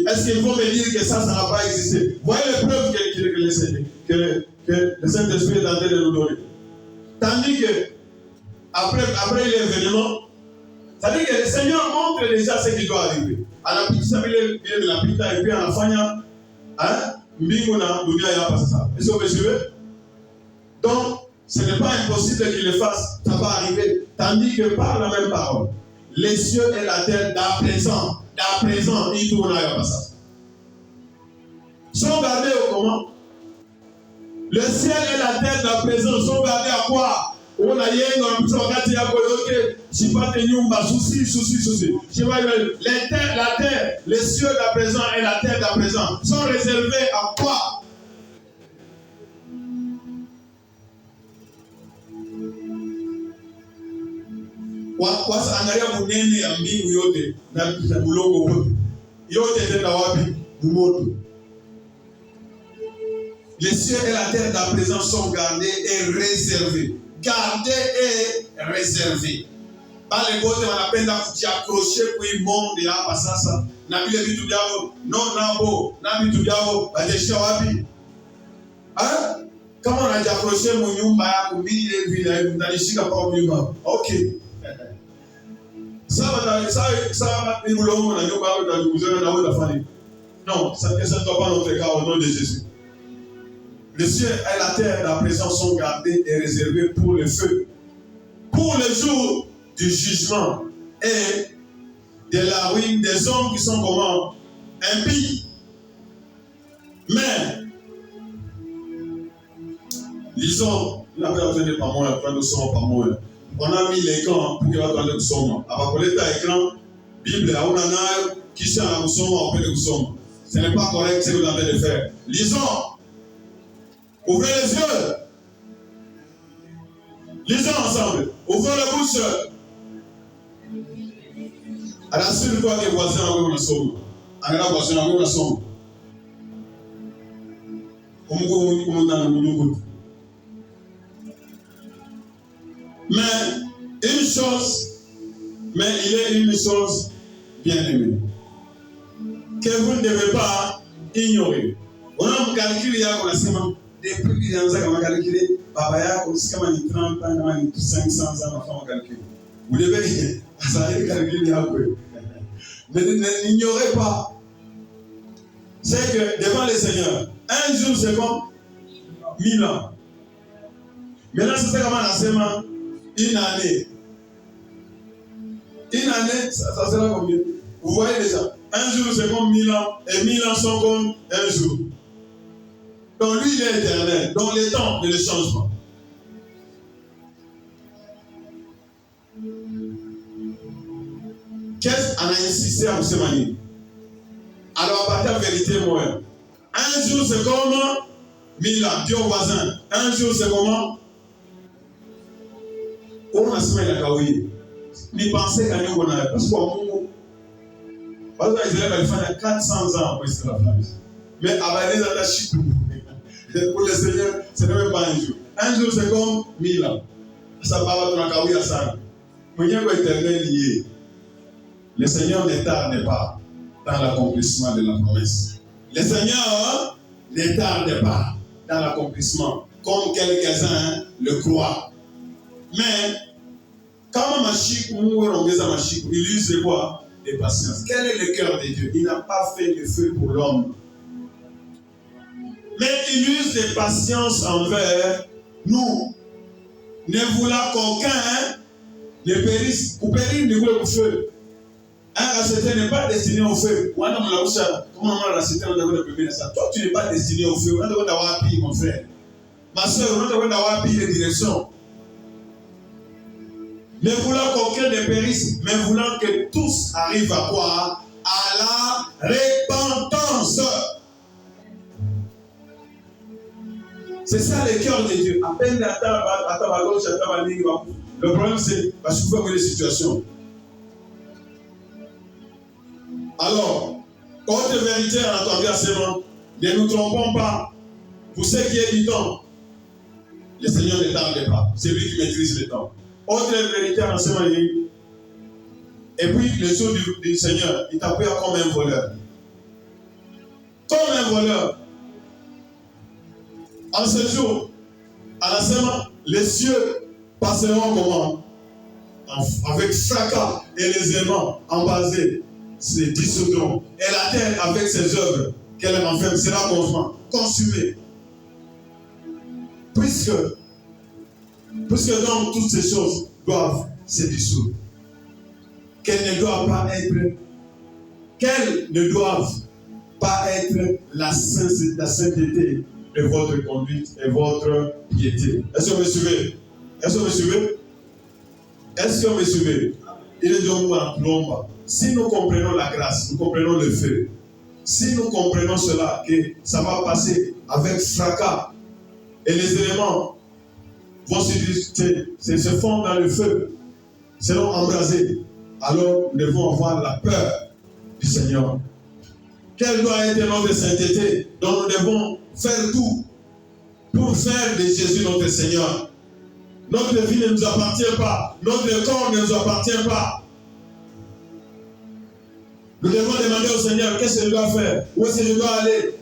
Est-ce qu'ils vont me dire que ça n'a pas existé? Voyez les preuves que le Saint-Esprit est en train de nous donner. Tandis que, après l'événement, c'est-à-dire que le Seigneur montre déjà ce qui doit arriver. À la petite famille, il de la pita et puis à la fin, Mbinguna, Dunia, ya passe ça. Est-ce que vous me suivez? Donc, ce n'est pas impossible qu'il le fasse, ça va arriver. Tandis que par la même parole, les cieux et la terre d'à présent, ils tournent à la ça. Sont gardés au comment? Le ciel et la terre d'à présent sont gardés à quoi? On a hier dans le petit wakati ya koloke, je ne sais pas tenu un souci. La terre, les cieux d'à présent et la terre d'à présent sont réservés à quoi? Wasa angalia munene ya mbingu yote na mulongo wote. Yote tena wapi? Mumoto. Les cieux et la terre d'à présent sont gardés et réservés. Gardés et réservés. Bale bote wanapenda kujiaccrocher kwa monde hapa sasa. Na vile vitu vyao na vitu vyao bajesha wapi? Kama unajiaccrocher mu nyumba yako mbili vile mtalishika kwa nyumba. Okay. Ça ni mulongo na nyumba yako utakuzana na wewe utafanya. Non, ça ne doit pas notre cas au nom de Jésus. Les cieux et la terre d'à présent sont gardés et réservés pour le feu, pour le jour du jugement et de la ruine des hommes qui sont comment? Impies. Mais, lisons, il n'a pas entendu par moi, après nous sommes par moi. On a mis l'écran pour qu'il va attendre que nous sommes. Après, pour l'état écran, Bible, on en a qui sont à nous sommes, on peut nous sommes. Ce n'est pas correct ce que vous avez de faire. Lisons. Ouvrez les yeux. Lisons ensemble. Ouvrez la bouche. À la seule fois que les voisins ont eu la somme. À la voisin ont eu la somme. Mais il est une chose bien aimée que vous ne devez pas ignorer. On a un calcul yako nasema depuis kilianza kama calculer baba yako si kama ni 30 ans kama ni 500 ans nafanya calcul. Vous devez ça calculer yako. Mais n'ignorez pas. C'est que devant le Seigneur, un jour c'est comme 1000 ans. Maintenant c'est comment nasema une année. Une année, ça sera combien? Vous voyez déjà, un jour c'est comme 1000 ans, et 1000 ans sont comme un jour. Donc lui il est éternel, donc les temps ne le changent pas. Qu'est-ce qu'on a insisté à vous manier? Alors à partir de la vérité, moi, Un jour, c'est comme 1000 ans. Dis au voisin. Un jour, c'est comment? On a semé la kaouye. Ni pensez qu'à nous, on a. Parce qu'on a Israël, il fait 400 ans pour l'esclavage. Mais Abadé, dans la chipou. Pour le Seigneur, ce n'est même pas un jour. Un jour, c'est comme 1000 ans. Ça va dans la kaouye à ça. Mon Dieu est éternel lié. Le Seigneur ne tarde pas dans l'accomplissement de la promesse. Le Seigneur ne tarde pas dans l'accomplissement, comme quelques-uns le croient. Mais, quand Machik, il use quoi? Des patience. Quel est le cœur de Dieu? Il n'a pas fait de feu pour l'homme. Mais il use des patience envers nous. Ne voulant qu'aucun ne périsse. Pour périr, ne voulez au feu. Un racheté n'est pas destiné au feu. Comment on a racheté le premier ça? Toi, tu n'es pas destiné au feu. On a d'avoir pire, mon frère. Ma soeur, on a d'avoir pire de direction. Ne voulant qu'aucun ne périsse, mais voulant que tous arrivent à quoi? À la repentance. C'est ça le cœur de Dieu. À peine à gauche, à le problème c'est parce qu'il faut avoir des situations. Alors, autre vérité à notre enseignement, ne nous trompons pas. Pour ce qui est du temps, le Seigneur ne tarde pas. C'est lui qui maîtrise le temps. Autre vérité à l'enseignement, et puis le jour du Seigneur, il t'appelle comme un voleur. Comme un voleur. En ce jour, à l'enseignement, les cieux passeront comment? Avec fracas et les aimants embasés se dissoudront. Et la terre avec ses œuvres qu'elle enferme sera consumée. Puisque donc toutes ces choses doivent se dissoudre. Qu'elles ne doivent pas être la sainteté de votre conduite et votre piété. Est-ce que vous me suivez? Est-ce que vous me suivez? Est-ce que vous me suivez? Il est donc en plombe. Si nous comprenons la grâce, nous comprenons le feu. Si nous comprenons cela, que ça va passer avec fracas et les éléments vont se fondre dans le feu, seront embrasés, alors nous devons avoir la peur du Seigneur. Quelle doit être notre sainteté? Donc nous devons faire tout pour faire de Jésus notre Seigneur. Notre vie ne nous appartient pas. Notre corps ne nous appartient pas. Nous devons demander au Seigneur qu'est-ce que je dois faire, où est-ce que je dois aller.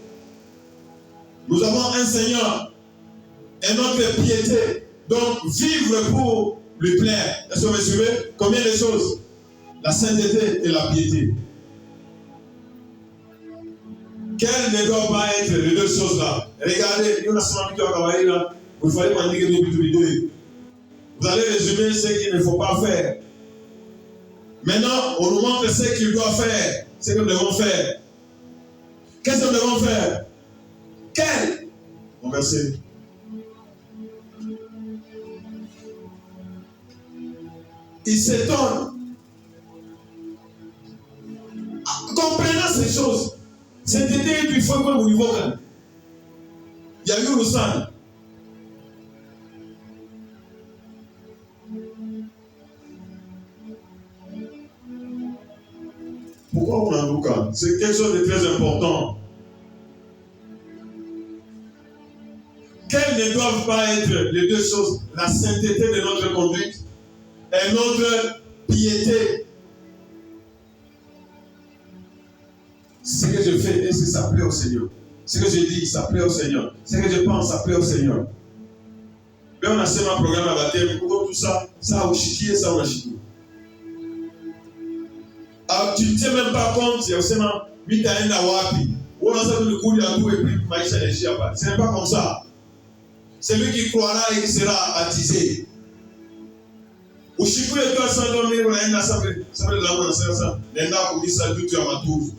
Nous avons un Seigneur et notre piété. Donc vivre pour lui plaire. Est-ce que vous me suivez? Combien de choses? La sainteté et la piété. Quelles ne doivent pas être les deux choses-là? Regardez, il y a une semaine qui va travailler là. Vous fallait m'en dire que vous allez résumer ce qu'il ne faut pas faire. Maintenant, on nous montre ce qu'il doit faire, ce que nous devons faire. Qu'est-ce que nous devons faire? Quel? Mon verset. Il s'étonne. Comprenant ces choses, c'était et puis il faut que vous niveau. Il y a eu le sang. Pourquoi on a un boucan? C'est quelque chose de très important. Quelles ne doivent pas être les deux choses? La sainteté de notre conduite et notre piété. Ce que je fais, est-ce que ça plaît au Seigneur? Ce que je dis, ça plaît au Seigneur. Ce que je pense, ça plaît au Seigneur. Mais on a seulement un programme à baptême, pour tout ça, ça a chiqué, ça a chiqué. Alors tu ne tiens même pas compte, c'est seulement Mitaïna Wapi. On a ça le coup de tout et puis Maïcha et Chiapa. Ce n'est pas comme ça. C'est lui qui croira et qui sera baptisé. Au chiffre de toi, sans dormir, on a une assemblée. Ça veut dire que ça. Les gens ont mis ça tout à ma tour.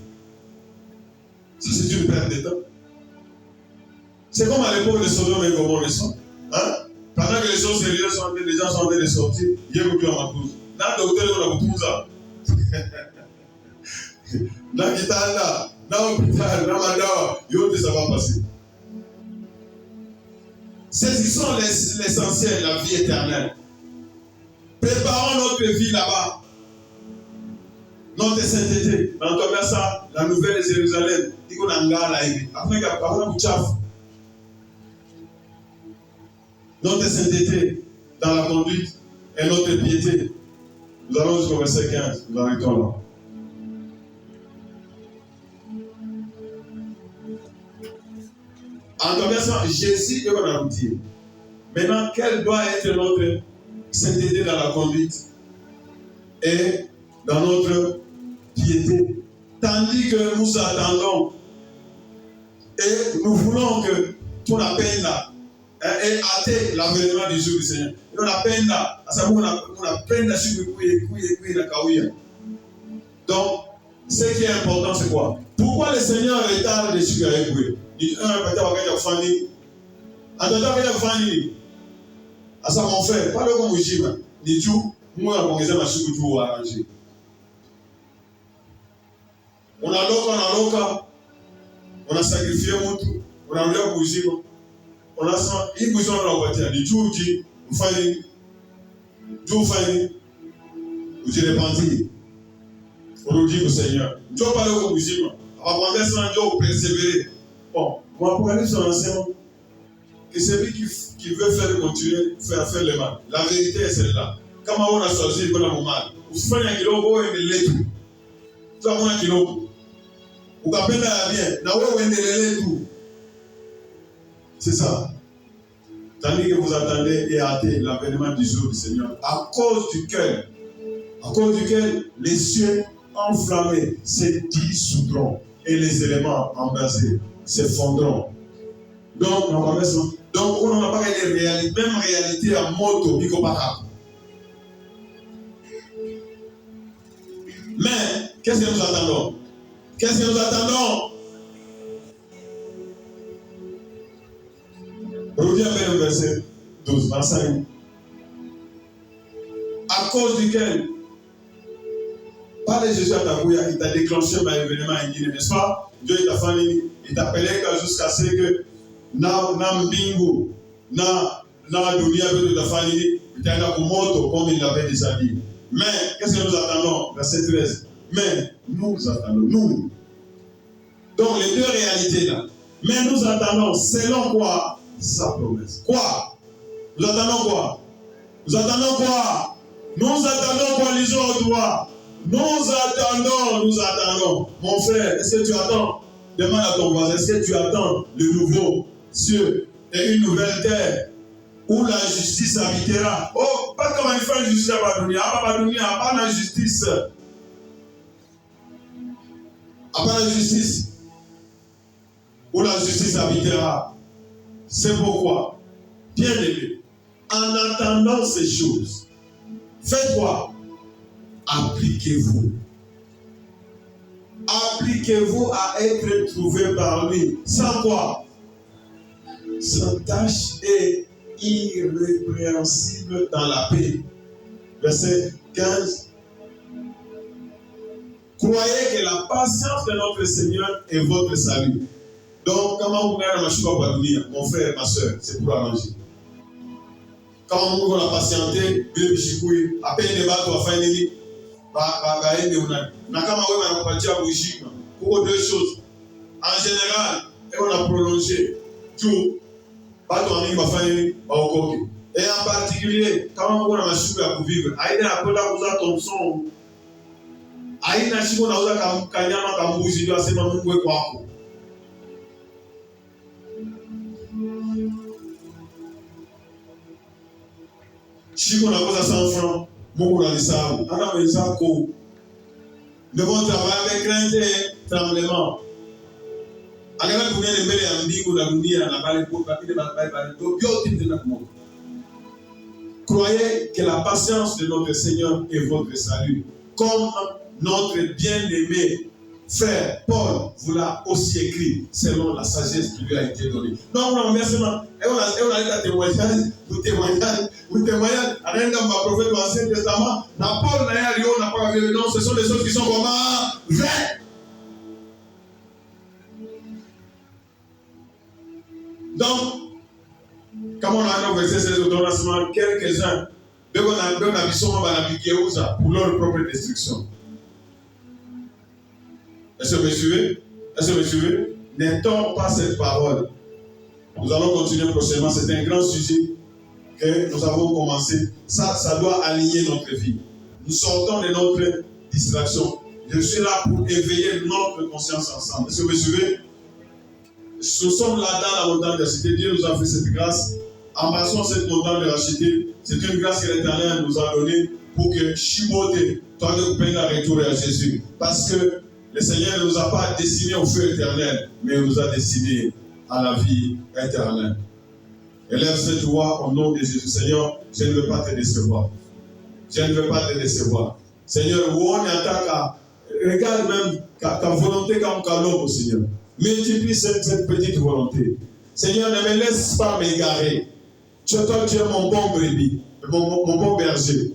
Ça, c'est une perte de temps. C'est comme à l'époque de Sodome et Gomorrhe. Hein? Pendant que les choses sérieuses sont en train, les gens sont en train de sortir, il y a beaucoup à ma tour. Là, le docteur, on a beaucoup ça. Là, dans l'hôpital, dans la dehors, ça va passer. Saisissons l'essentiel, la vie éternelle. Préparons notre vie là-bas. Notre sainteté. Dans ton ça, la nouvelle Jérusalem. Il y a un gars là. Après, il y a un chaf. Notre sainteté dans la conduite et notre piété. Nous allons jusqu'au verset 15. Nous arrêtons là. En commençant, Jésus est dans l'outil. Maintenant, quelle doit être notre sainteté dans la conduite et dans notre piété? Tandis que nous attendons et nous voulons que tout la peine là ait hâté l'avènement du jour du Seigneur. Et on a peine là, à savoir on a peine là sur le couille. Donc, ce qui est important, c'est quoi? Pourquoi le Seigneur retarde les sujets avec vous? Il dit, à ça, mon frère, pas le bon régime. Ni tout, moi, on a su tout arranger. On a l'oka, on a sacrifié mon tout, on a enlevé un régime. On a ça, il bouge dans la voiture. Ni tout, dit, vous faites, vous répandez. On dit au Seigneur, Dieu parle au régime. Avant de ça, Dieu persévérer. Bon, moi, pour aller sur l'enseignement, que celui qui veut continuer, faire le mal. La vérité est celle-là. Comment on a choisi le bon mal? Vous faites un kilo, vous avez le tout. Tu as un kilo. Vous avez la bien. Vous avez le tout. C'est ça. Tandis que vous attendez et hâtez l'avènement du jour du Seigneur, à cause duquel les cieux enflammés se dissoudront et les éléments embrasés s'effondront. Donc, on n'a pas une réalité, même réalité à moto, mais, qu'est-ce que nous attendons? Reviens vers le verset 12, 25. À cause duquel, par les Jésus à Tabouya, il t'a déclenché un événement en Guinée, n'est-ce pas? Dieu il t'appelait jusqu'à ce que na mbingu na dunia de ta famille itaenda kumoto comme il l'avait déjà dit. Mais qu'est-ce que nous attendons? Verset 13. Mais nous attendons, nous. Donc les deux réalités là. Mais nous attendons selon quoi? Sa promesse. Quoi? Nous attendons quoi? Nous attendons quoi? Nous attendons quoi? Lisons au droit. Nous attendons. Mon frère, est-ce que tu attends? Demande à ton voisin, est-ce que tu attends le nouveau cieux et une nouvelle terre où la justice habitera? Oh, pas comme il fait justice à Badunia, pas la justice. Pas la justice où la justice habitera. C'est pourquoi, bien aimé, en attendant ces choses, faites quoi? Appliquez-vous. Appliquez-vous à être trouvé par lui. Sans quoi? Sans tâche et irrépréhensible dans la paix. Verset 15. Croyez que la patience de notre Seigneur est votre salut. Donc, comment vous gagnez la choix pour venir, mon frère et ma soeur, c'est pour arranger. Quand on va patienter, à peine des bateaux à faire des pour deux choses. En général, on a prolongé tout. Et en particulier, quand on a ma chou à vivre, aïe a peu d'abouza ton son. Aïe n'a chou n'a pas kanyama kambuzi doit se mamoué quoi. Chou n'a pas 100 francs, mon dans les sables. On a besoin de nous devons travailler avec crainte et tremblement. Croyez que la patience de notre Seigneur est votre salut. Comme notre bien-aimé frère Paul vous l'a aussi écrit selon la sagesse qui lui a été donnée. Non, merci. Et on a témoignage, vous témoignez, à l'un de ma prophète de l'Ancien Testament, n'a Paul n'a pas vu, non, ce sont des choses qui sont vraiment vraies. Donc, comme on a versé ces ordonnancements, quelques-uns, pour leur propre destruction. Est-ce que vous me suivez? Est-ce que vous me suivez? N'étends pas cette parole. Nous allons continuer prochainement. C'est un grand sujet que nous avons commencé. Ça doit aligner notre vie. Nous sortons de notre distraction. Je suis là pour éveiller notre conscience ensemble. Est-ce que vous me suivez? Nous sommes là dans la montagne de la cité. Dieu nous a fait cette grâce. Embrassons cette montagne de la cité. C'est une grâce que l'Éternel nous a donnée pour que Chibote, toi de couper la retour à Jésus. Parce que le Seigneur ne nous a pas destinés au feu éternel, mais il nous a destinés à la vie éternelle. Élève cette voix au nom de Jésus. Seigneur, je ne veux pas te décevoir. Je ne veux pas te décevoir. Seigneur, où on attaque, regarde même ta volonté comme l'homme, Seigneur. Multiplie cette petite volonté. Seigneur, ne me laisse pas m'égarer. Toi, tu es mon bon brebis, mon bon berger.